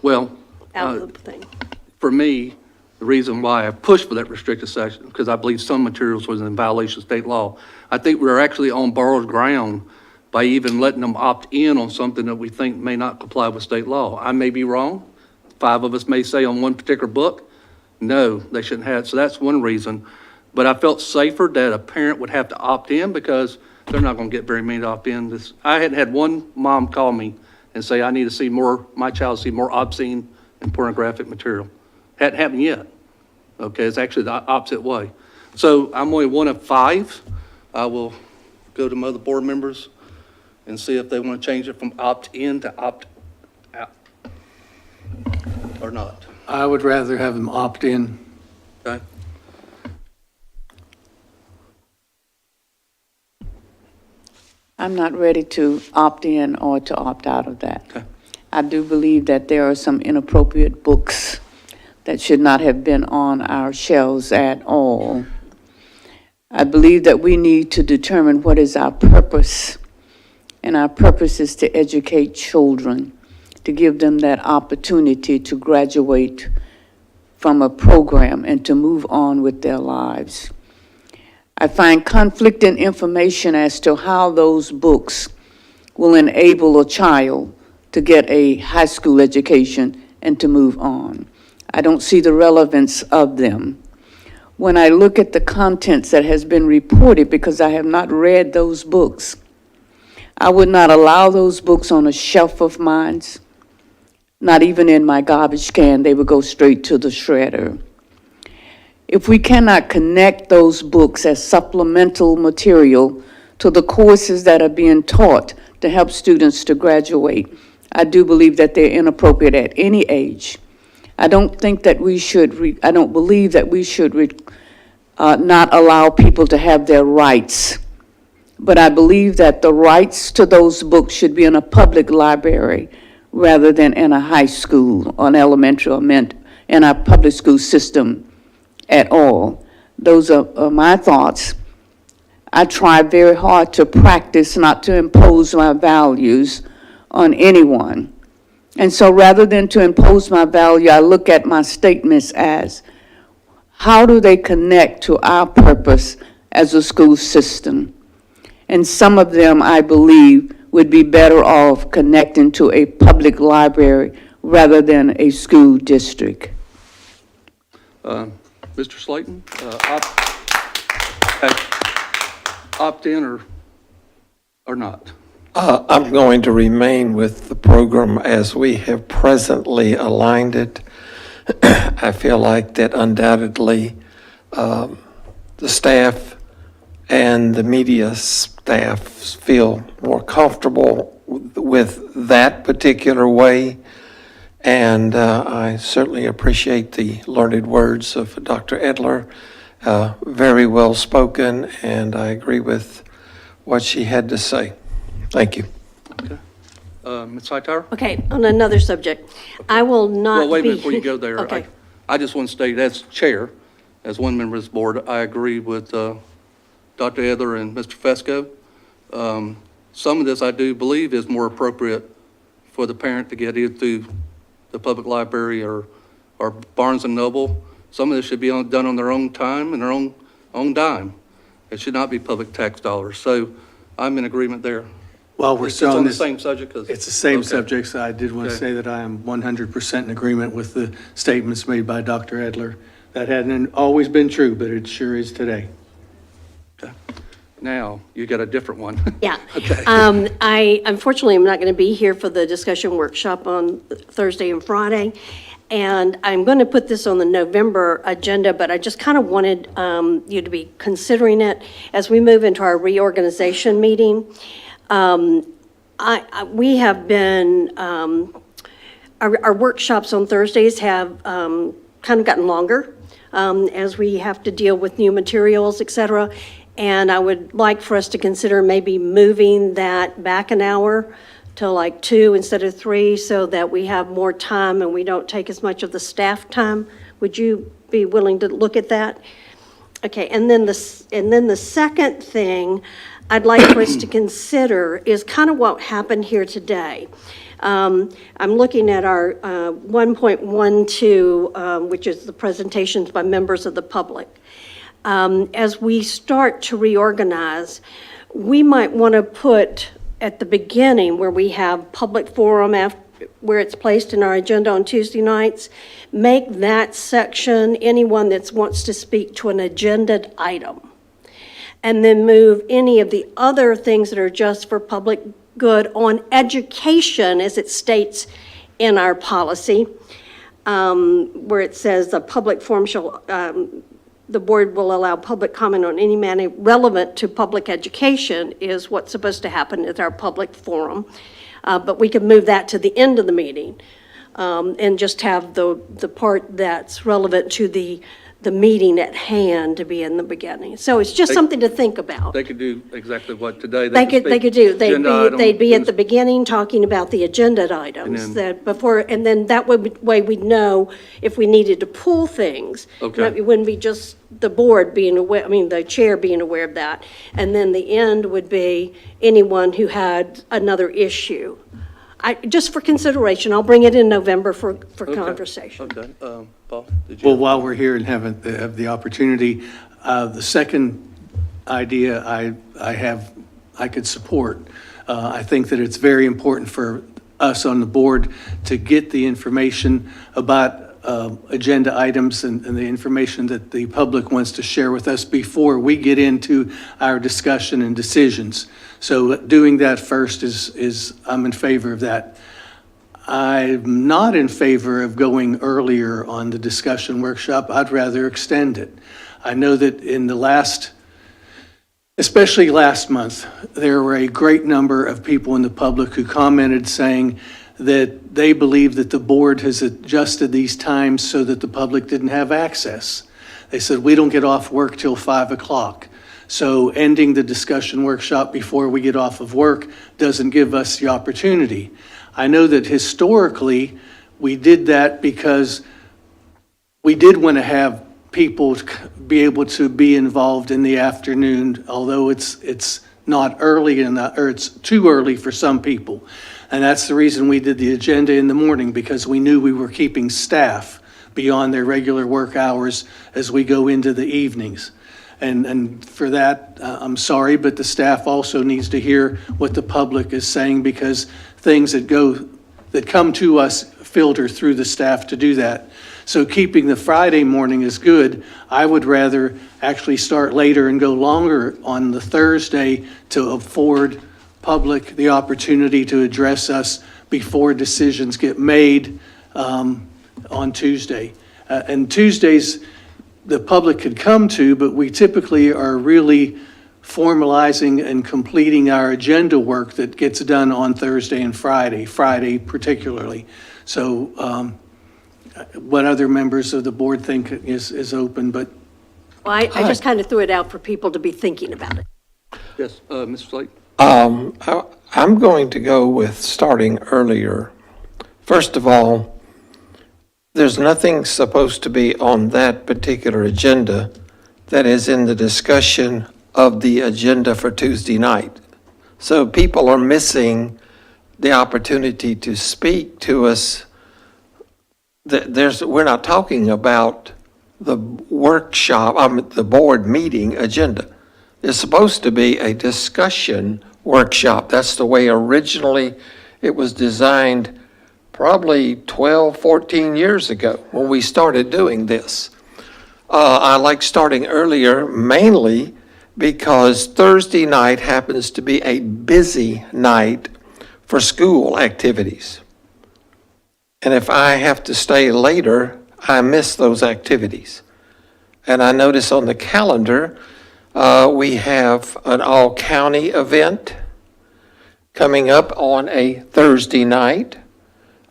Well, out of the thing. for me, the reason why I pushed for that restricted section, because I believe some materials was in violation of state law. I think we're actually on borrowed ground by even letting them opt in on something that we think may not comply with state law. I may be wrong. 5 of us may say on one particular book, no, they shouldn't have it. So that's one reason. But I felt safer that a parent would have to opt in because they're not going to get very many to opt in. I hadn't had one mom call me and say, I need to see more, my child see more obscene and pornographic material. Hadn't happened yet. Okay, it's actually the opposite way. So I'm only one of 5. I will go to my other board members and see if they want to change it from opt-in to opt-out or not. I would rather have them opt in. Okay? I'm not ready to opt in or to opt out of that. Okay. I do believe that there are some inappropriate books that should not have been on our shelves at all. I believe that we need to determine what is our purpose, and our purpose is to educate children, to give them that opportunity to graduate from a program and to move on with their lives. I find conflicting information as to how those books will enable a child to get a high school education and to move on. I don't see the relevance of them. When I look at the contents that has been reported, because I have not read those books, I would not allow those books on a shelf of mine, not even in my garbage can. They would go straight to the shredder. If we cannot connect those books as supplemental material to the courses that are being taught to help students to graduate, I do believe that they're inappropriate at any age. I don't think that we should, I don't believe that we should not allow people to have their rights. But I believe that the rights to those books should be in a public library rather than in a high school, or an elementary, or in our public school system at all. Those are my thoughts. I try very hard to practice not to impose my values on anyone. And so rather than to impose my value, I look at my statements as, how do they connect to our purpose as a school system? And some of them, I believe, would be better off connecting to a public library rather than a school district. Mr. Slayton, opt in or not? I'm going to remain with the program as we have presently aligned it. I feel like that undoubtedly the staff and the media staff feel more comfortable with that particular way. And I certainly appreciate the learned words of Dr. Edler. Very well spoken, and I agree with what she had to say. Thank you. Ms. Hightower? Okay, on another subject, I will not be. Well, wait a minute before you go there. Okay. I just want to state, as chair, as one member of this board, I agree with Dr. Edler and Mr. Fesco. Some of this, I do believe, is more appropriate for the parent to get either through the public library or Barnes and Noble. Some of this should be done on their own time and their own dime. It should not be public tax dollars. So I'm in agreement there. While we're It's still on on the this, same subject? 'Cause- it's the same okay. subject, so I did want to Okay. say that I am 100% in agreement with the statements made by Dr. Edler. That hadn't always been true, but it sure is today. Okay. Now, you got a different one. Yeah. Okay. I unfortunately am not going to be here for the discussion workshop on Thursday and Friday. And I'm going to put this on the November agenda, but I just kind of wanted you to be considering it as we move into our reorganization meeting. We have been, our workshops on Thursdays have kind of gotten longer as we have to deal with new materials, et cetera. And I would like for us to consider maybe moving that back an hour to like 2 instead of 3, so that we have more time and we don't take as much of the staff time. Would you be willing to look at that? Okay, and then the second thing I'd like for us to consider is kind of what happened here today. I'm looking at our 1.12, which is the presentations by members of the public. As we start to reorganize, we might want to put at the beginning, where we have public forum, where it's placed in our agenda on Tuesday nights, make that section anyone that wants to speak to an agenda item. And then move any of the other things that are just for public good on education, as it states in our policy, where it says the public forum shall, the board will allow public comment on any matter relevant to public education is what's supposed to happen at our public forum. But we could move that to the end of the meeting, and just have the part that's relevant to the meeting at hand to be in the beginning. So it's just something to think about. They could do exactly what today. They could do, agenda they'd be at items. the beginning talking about the agenda items And that before, and then that way we'd know if we needed to pull things. Okay. It wouldn't be just the board being aware, the chair being aware of that. And then the end would be anyone who had another issue. Just for consideration, I'll bring it in November for conversation. Okay, Paul, did you? Well, while we're here and have the opportunity, the second idea I could support. I think that it's very important for us on the board to get the information about agenda items and the information that the public wants to share with us before we get into our discussion and decisions. So doing that first is I'm in favor of that. I'm not in favor of going earlier on the discussion workshop. I'd rather extend it. I know that in the especially last month, there were a great number of people in the public who commented saying that they believe that the board has adjusted these times so that the public didn't have access. They said, we don't get off work till 5 o'clock. So ending the discussion workshop before we get off of work doesn't give us the opportunity. I know that historically, we did that because we did want to have people be able to be involved in the afternoon, although it's not early or it's too early for some people. And that's the reason we did the agenda in the morning, because we knew we were keeping staff beyond their regular work hours as we go into the evenings. And for that, I'm sorry, but the staff also needs to hear what the public is saying, because things that come to us filter through the staff to do that. So keeping the Friday morning is good. I would rather actually start later and go longer on the Thursday to afford public the opportunity to address us before decisions get made on Tuesday. And Tuesdays, the public could come to, but we typically are really formalizing and completing our agenda work that gets done on Thursday and Friday particularly. So what other members of the board think is open, but. Well, I just kind of threw it out for people to be thinking about it. Yes, Mr. Slate? I'm going to go with starting earlier. First of all, there's nothing supposed to be on that particular agenda that is in the discussion of the agenda for Tuesday night. So people are missing the opportunity to speak to us. We're not talking about the workshop, the board meeting agenda. It's supposed to be a discussion workshop. That's the way originally it was designed, probably 12, 14 years ago when we started doing this. I like starting earlier mainly because Thursday night happens to be a busy night for school activities. And if I have to stay later, I miss those activities. And I notice on the calendar, we have an all-county event coming up on a Thursday night.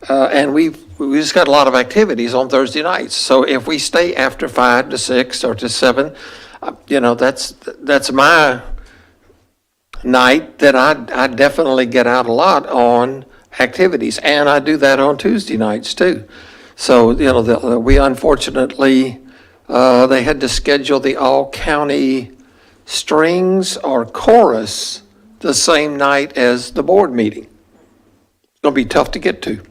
And we just got a lot of activities on Thursday nights. So if we stay after 5 to 6 or to 7, that's my night that I definitely get out a lot on activities. And I do that on Tuesday nights too. So, we unfortunately, they had to schedule the all-county strings or chorus the same night as the board meeting. It's going to be tough to get to.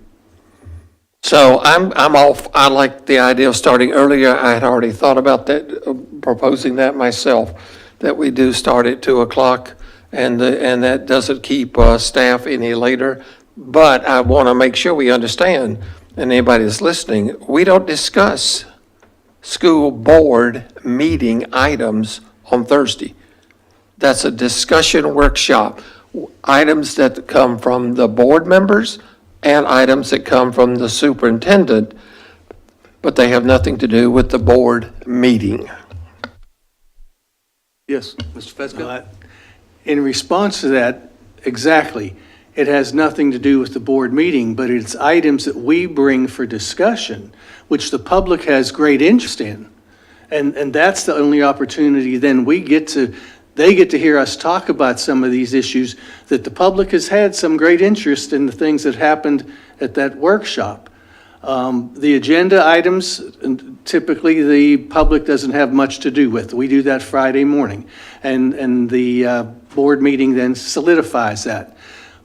So I'm off. I like the idea of starting earlier. I had already thought about that, proposing that myself, that we do start at 2 o'clock, and that doesn't keep staff any later. But I want to make sure we understand, and anybody that's listening, we don't discuss school board meeting items on Thursday. That's a discussion workshop. Items that come from the board members and items that come from the superintendent but they have nothing to do with the board meeting. Yes, Mr. Fesco? In response to that, exactly, it has nothing to do with the board meeting, but it's items that we bring for discussion, which the public has great interest in. And that's the only opportunity then they get to hear us talk about some of these issues that the public has had some great interest in the things that happened at that workshop. The agenda items, typically the public doesn't have much to do with. We do that Friday morning, and the board meeting then solidifies that.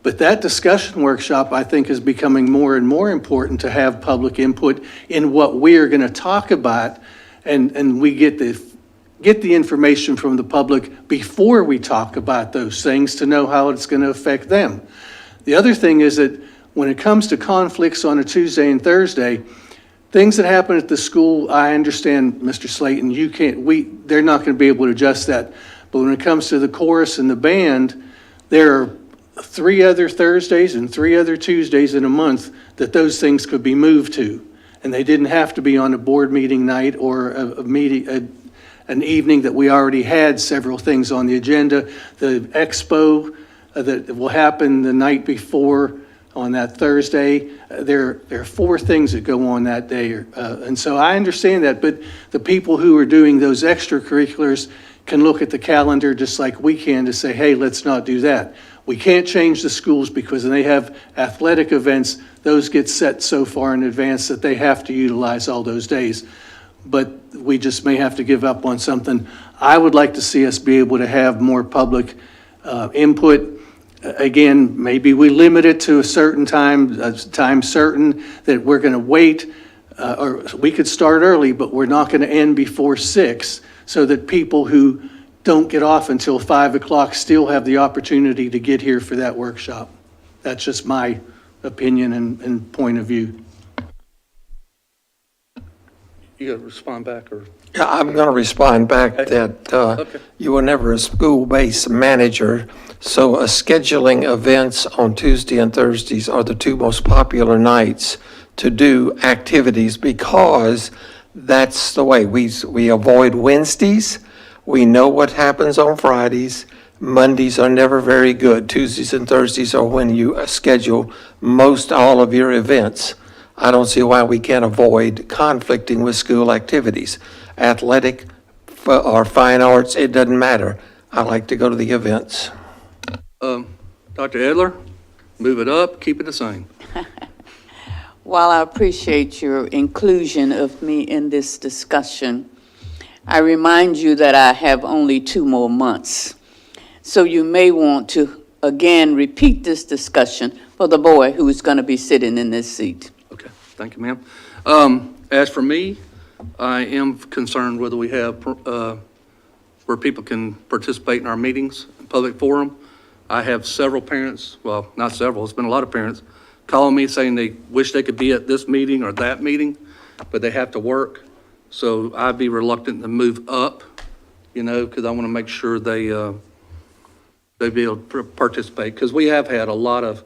But that discussion workshop, I think, is becoming more and more important to have public input in what we are going to talk about, and we get the information from the public before we talk about those things to know how it's going to affect them. The other thing is that when it comes to conflicts on a Tuesday and Thursday, things that happen at the school, I understand, Mr. Slayton, they're not going to be able to adjust that. But when it comes to the chorus and the band, there are 3 other Thursdays and 3 other Tuesdays in a month that those things could be moved to. And they didn't have to be on a board meeting night or an evening that we already had several things on the agenda. The expo that will happen the night before on that Thursday, there are 4 things that go on that day. And so I understand that, but the people who are doing those extracurriculars can look at the calendar just like we can to say, hey, let's not do that. We can't change the schools because when they have athletic events, those get set so far in advance that they have to utilize all those days. But we just may have to give up on something. I would like to see us be able to have more public input. Again, maybe we limit it to a certain time, certain that we're going to wait, or we could start early, but we're not going to end before 6, so that people who don't get off until 5 o'clock still have the opportunity to get here for that workshop. That's just my opinion and point of view. You got to respond back, or? Yeah, I'm going to respond back that Okay. you were never a school-based manager, so scheduling events on Tuesday and Thursdays are the 2 most popular nights to do activities because that's the way. We avoid Wednesdays. We know what happens on Fridays. Mondays are never very good. Tuesdays and Thursdays are when you schedule most all of your events. I don't see why we can't avoid conflicting with school activities. Athletic or fine arts, it doesn't matter. I like to go to the events. Dr. Edler, move it up, keep it the same. While I appreciate your inclusion of me in this discussion, I remind you that I have only 2 more months. So you may want to, again, repeat this discussion for the boy who is going to be sitting in this seat. Okay, thank you, ma'am. As for me, I am concerned whether we have, where people can participate in our meetings, public forum. I have several parents, well, not several, it's been a lot of parents, calling me saying they wish they could be at this meeting or that meeting, but they have to work. So I'd be reluctant to move up, because I want to make sure they be able to participate. Because we have had a lot of,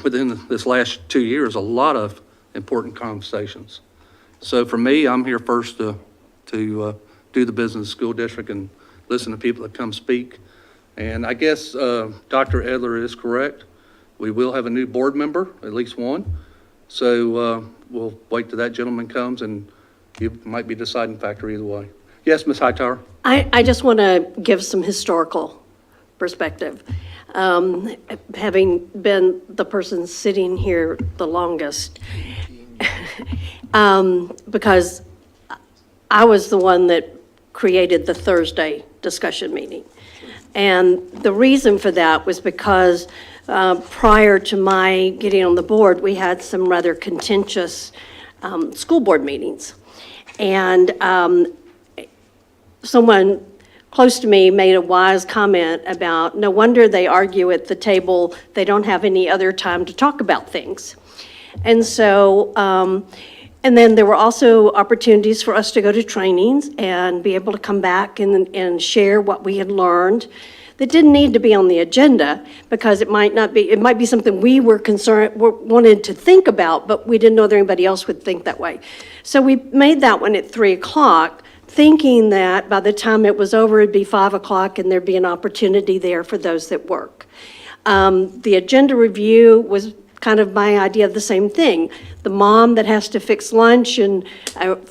within this last 2 years, a lot of important conversations. So for me, I'm here first to do the business school district and listen to people that come speak. And I guess Dr. Edler is correct. We will have a new board member, at least one. So we'll wait till that gentleman comes, and it might be a deciding factor either way. Yes, Ms. Hightower? I just want to give some historical perspective. Having been the person sitting here the longest, because I was the one that created the Thursday discussion meeting. And the reason for that was because prior to my getting on the board, we had some rather contentious school board meetings. And someone close to me made a wise comment about, no wonder they argue at the table, they don't have any other time to talk about things. And so, and then there were also opportunities for us to go to trainings and be able to come back and share what we had learned. that didn't need to be on the agenda because it might be something we were wanted to think about, but we didn't know that anybody else would think that way. So we made that one at 3 o'clock, thinking that by the time it was over, it'd be 5 o'clock and there'd be an opportunity there for those that work. The agenda review was kind of my idea of the same thing. The mom that has to fix lunch and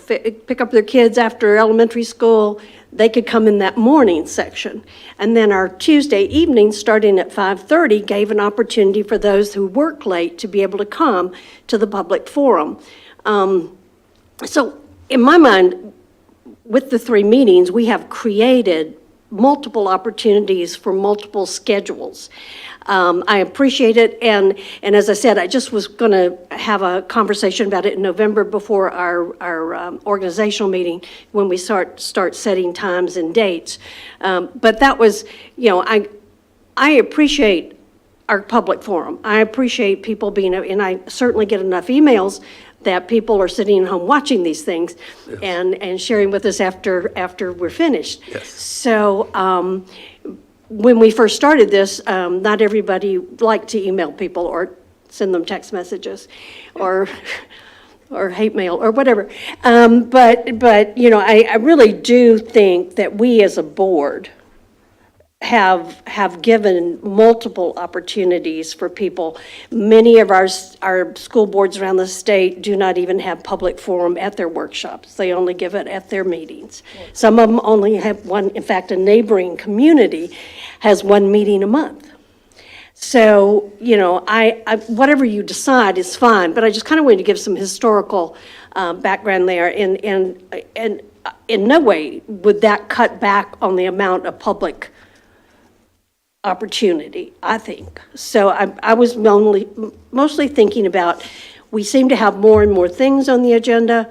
pick up their kids after elementary school, they could come in that morning section. And then our Tuesday evening, starting at 5:30, gave an opportunity for those who work late to be able to come to the public forum. So in my mind, with the 3 meetings, we have created multiple opportunities for multiple schedules. I appreciate it, and as I said, I just was going to have a conversation about it in November before our organizational meeting, when we start setting times and dates. But that was, I appreciate our public forum. I appreciate people being, and I certainly get enough emails that people are sitting at home watching these things and sharing with us after we're finished. Yes. So when we first started this, not everybody liked to email people or send them text messages or hate mail or whatever. But I really do think that we as a board have given multiple opportunities for people. Many of our school boards around the state do not even have public forum at their workshops. They only give it at their meetings. Some of them only have one. In fact, a neighboring community has 1 meeting a month. So, I whatever you decide is fine, but I just kind of wanted to give some historical background there. And in no way would that cut back on the amount of public opportunity, I think. So I was mostly thinking about, we seem to have more and more things on the agenda.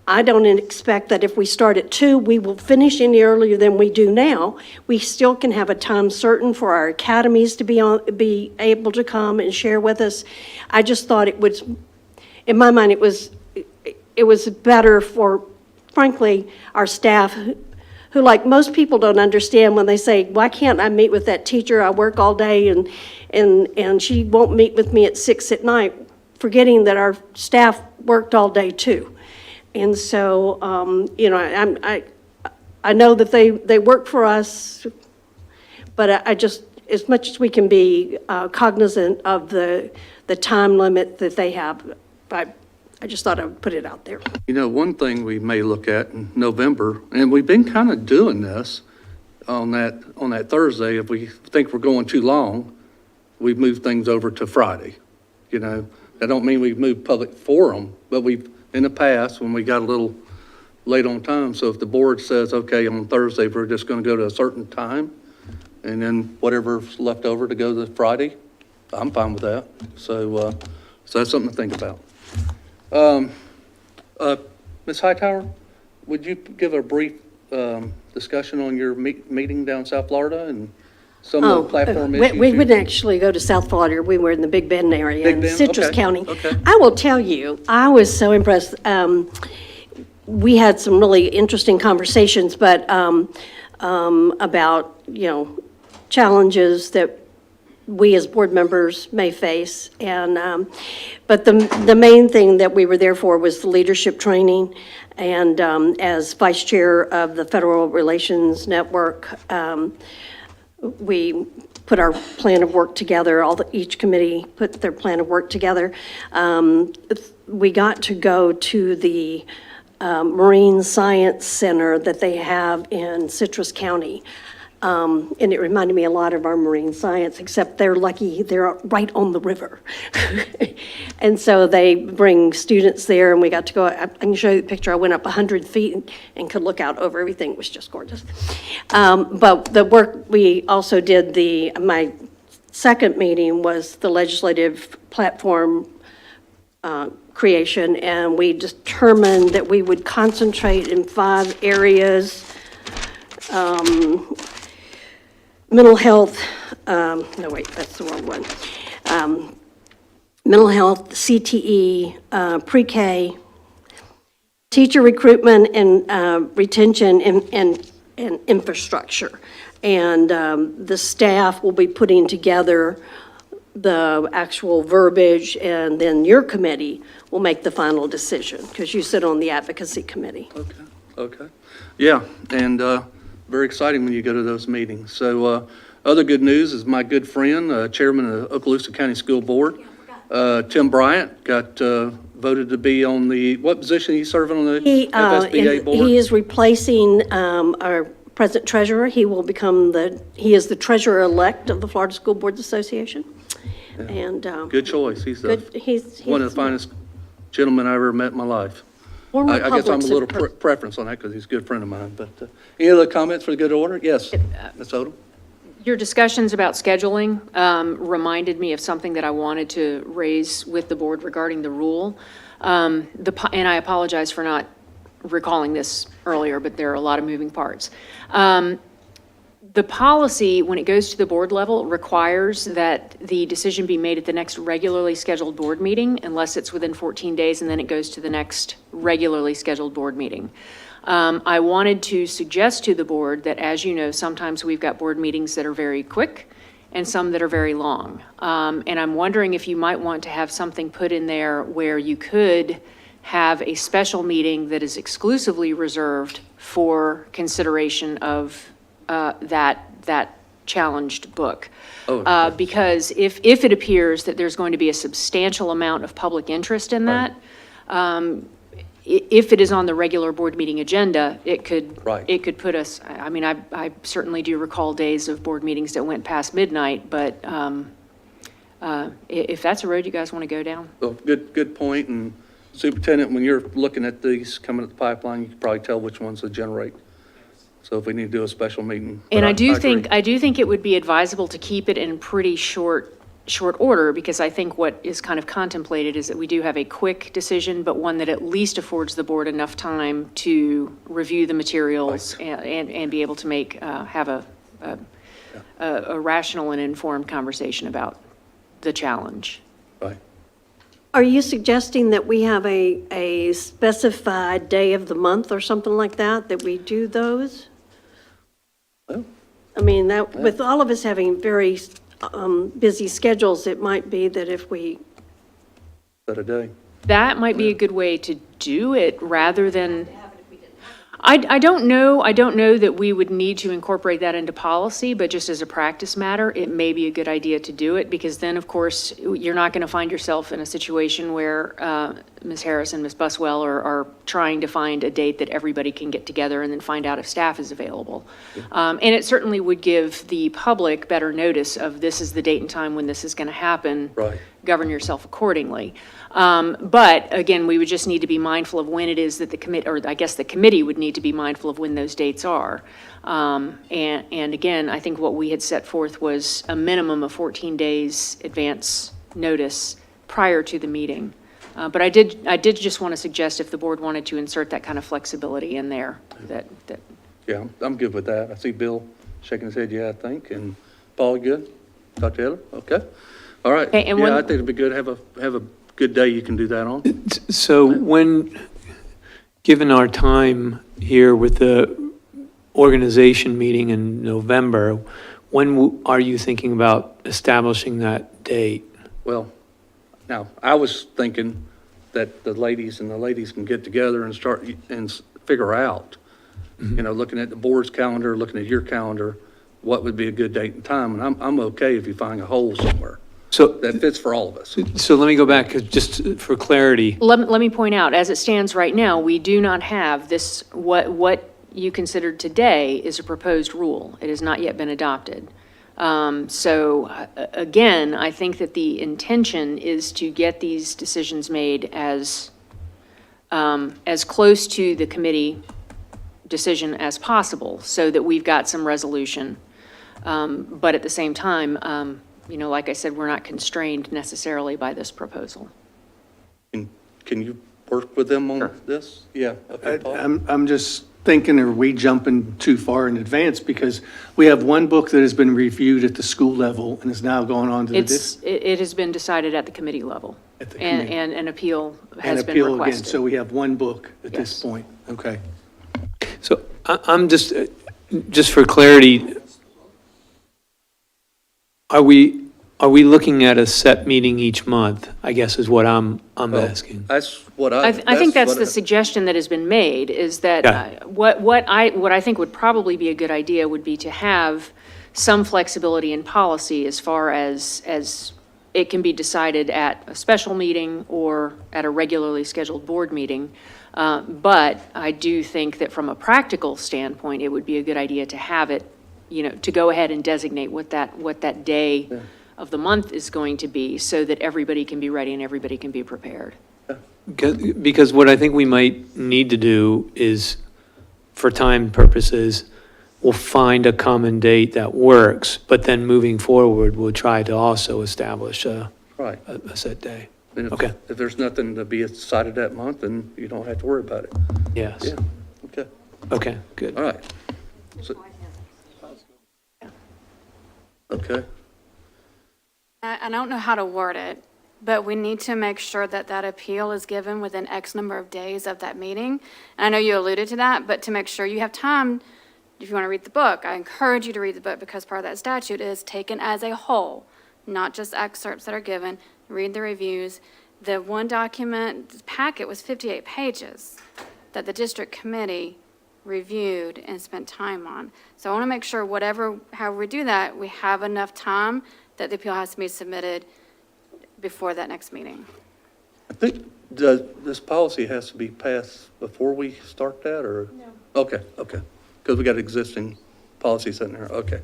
I don't expect that if we start at 2, we will finish any earlier than we do now. We still can have a time certain for our academies to be able to come and share with us. I just thought it was, in my mind, it was better for, frankly, our staff, who, like most people, don't understand when they say, why can't I meet with that teacher? I work all day and she won't meet with me at 6 at night, forgetting that our staff worked all day too. And so, I know that they work for us, but I just, as much as we can be cognizant of the time limit that they have, I just thought I would put it out there. One thing we may look at in November, and we've been kind of doing this on that Thursday, if we think we're going too long, we move things over to Friday. That don't mean we've moved public forum, but we've, in the past, when we got a little late on time, so if the board says, okay, on Thursday, we're just going to go to a certain time, and then whatever's left over to go to Friday, I'm fine with that. So that's something to think about. Ms. Hightower, would you give a brief discussion on your meeting down South Florida and some of the platform issues? We wouldn't actually go to South Florida. We were in the BigEnd area in Citrus County. Okay. I will tell you, I was so impressed. We had some really interesting conversations, but about, challenges that we as board members may face. And but the main thing that we were there for was the leadership training. And as vice chair of the Federal Relations Network, we put our plan of work together. Each committee put their plan of work together. We got to go to the Marine Science Center that they have in Citrus County. And it reminded me a lot of our marine science, except they're lucky they're right on the river. And so they bring students there, and we got to go, I can show you the picture. I went up 100 feet and could look out over everything. It was just gorgeous. But the work we also did, my second meeting was the legislative platform creation, and we determined that we would concentrate in 5 areas. Mental health, no wait, that's the wrong one. Mental health, CTE, pre-K, teacher recruitment and retention and infrastructure. And the staff will be putting together the actual verbiage, and then your committee will make the final decision, because you sit on the advocacy committee. Okay. Yeah, and very exciting when you go to those meetings. So other good news is my good friend, Chairman of the Okaloosa County School Board, Tim Bryant, got voted to be on the, what position he's serving on the FSBA board? He is replacing our present treasurer. He will become he is the treasurer-elect of the Florida School Boards Association. And Good choice. He's he's one of the finest gentlemen I ever met in my life. former I guess I'm a public little ser- preference on that because he's a good friend of mine. But any other comments for the good order? Yes, Ms. Odom? Your discussions about scheduling reminded me of something that I wanted to raise with the board regarding the rule. And I apologize for not recalling this earlier, but there are a lot of moving parts. The policy, when it goes to the board level, requires that the decision be made at the next regularly scheduled board meeting, unless it's within 14 days, and then it goes to the next regularly scheduled board meeting. I wanted to suggest to the board that, as you know, sometimes we've got board meetings that are very quick and some that are very long. And I'm wondering if you might want to have something put in there where you could have a special meeting that is exclusively reserved for consideration of that challenged book. Because if it appears that there's going to be a substantial amount of public interest in that, if it is on the regular board meeting agenda, it could put us, I mean, I certainly do recall days of board meetings that went past midnight, but if that's a road you guys want to go down. Well, good point. And Superintendent, when you're looking at these coming up the pipeline, you can probably tell which ones to generate. So if we need to do a special meeting. And I do agree. think it would be advisable to keep it in pretty short order, because I think what is kind of contemplated is that we do have a quick decision, but one that at least affords the board enough time to review the materials and be able to have a rational and informed conversation about the challenge. Right. Are you suggesting that we have a specified day of the month or something like that we do those? Well, I mean, that, with all of us having very busy schedules, it might be that if we, Set a day. That might be a good way to do it, rather than, I don't know that we would need to incorporate that into policy, but just as a practice matter, it may be a good idea to do it, because then, of course, you're not going to find yourself in a situation where Ms. Harris and Ms. Buswell are trying to find a date that everybody can get together and then find out if staff is available. And it certainly would give the public better notice of, this is the date and time when this is going to happen. Right. Govern yourself accordingly. But again, we would just need to be mindful of when it is that the committee, or I guess the committee would need to be mindful of when those dates are. And again, I think what we had set forth was a minimum of 14 days advance notice prior to the meeting. But I did just want to suggest, if the board wanted to insert that kind of flexibility in there, that. Yeah, I'm good with that. I see Bill shaking his head, yeah, I think. And Paul, you good? Dr. Taylor? Okay. All right. Okay, and yeah, I think it'd be good to have a good day you can do that on. So when, given our time here with the organization meeting in November, when are you thinking about establishing that date? Well, now, I was thinking that the ladies can get together and start and figure out, looking at the board's calendar, looking at your calendar, what would be a good date and time. And I'm okay if you find a hole somewhere. So that fits for all of us. So let me go back, 'cause just for clarity. Let me point out, as it stands right now, we do not have this, what you considered today is a proposed rule. It has not yet been adopted. So again, I think that the intention is to get these decisions made as close to the committee decision as possible, so that we've got some resolution. But at the same time, like I said, we're not constrained necessarily by this proposal. Can you work with them on this? Yeah. Okay, Paul? I'm just thinking, are we jumping too far in advance? Because we have one book that has been reviewed at the school level and is now going on to It has been decided at the committee level. At the committee. And an appeal has been appeal requested. again. So we have one book at this Yes. point. Okay. So I'm just for clarity, Are we looking at a set meeting each month, I guess is what I'm asking. That's what I think that's the suggestion that has been made, is that Yeah. what I think would probably be a good idea would be to have some flexibility in policy as far as it can be decided at a special meeting or at a regularly scheduled board meeting. But I do think that from a practical standpoint, it would be a good idea to have it, to go ahead and designate what that day of the month is going to be, so that everybody can be ready and everybody can be prepared. Because what I think we might need to do is, for time purposes, we'll find a common date that works, but then moving forward, we'll try to also establish Right. a set day. And if- Okay. If there's nothing to be decided that month, then you don't have to worry about it. Yes. Yeah, okay, Okay, good. all right. So- Okay, I don't know how to word it, but we need to make sure that that appeal is given within X number of days of that meeting. And I know you alluded to that, but to make sure you have time, if you want to read the book, I encourage you to read the book, because part of that statute is taken as a whole, not just excerpts that are given. Read the reviews. The one document, the packet was 58 pages that the district committee reviewed and spent time on. So I want to make sure however we do that, we have enough time that the appeal has to be submitted before that next meeting. I think this policy has to be passed before we start that, or? No. Okay, because we got existing policies in there, okay.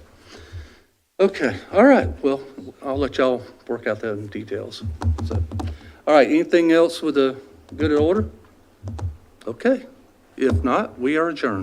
Okay, all right, well, I'll let y'all work out that in details. So, all right, anything else with the good order? Okay, if not, we are adjourned.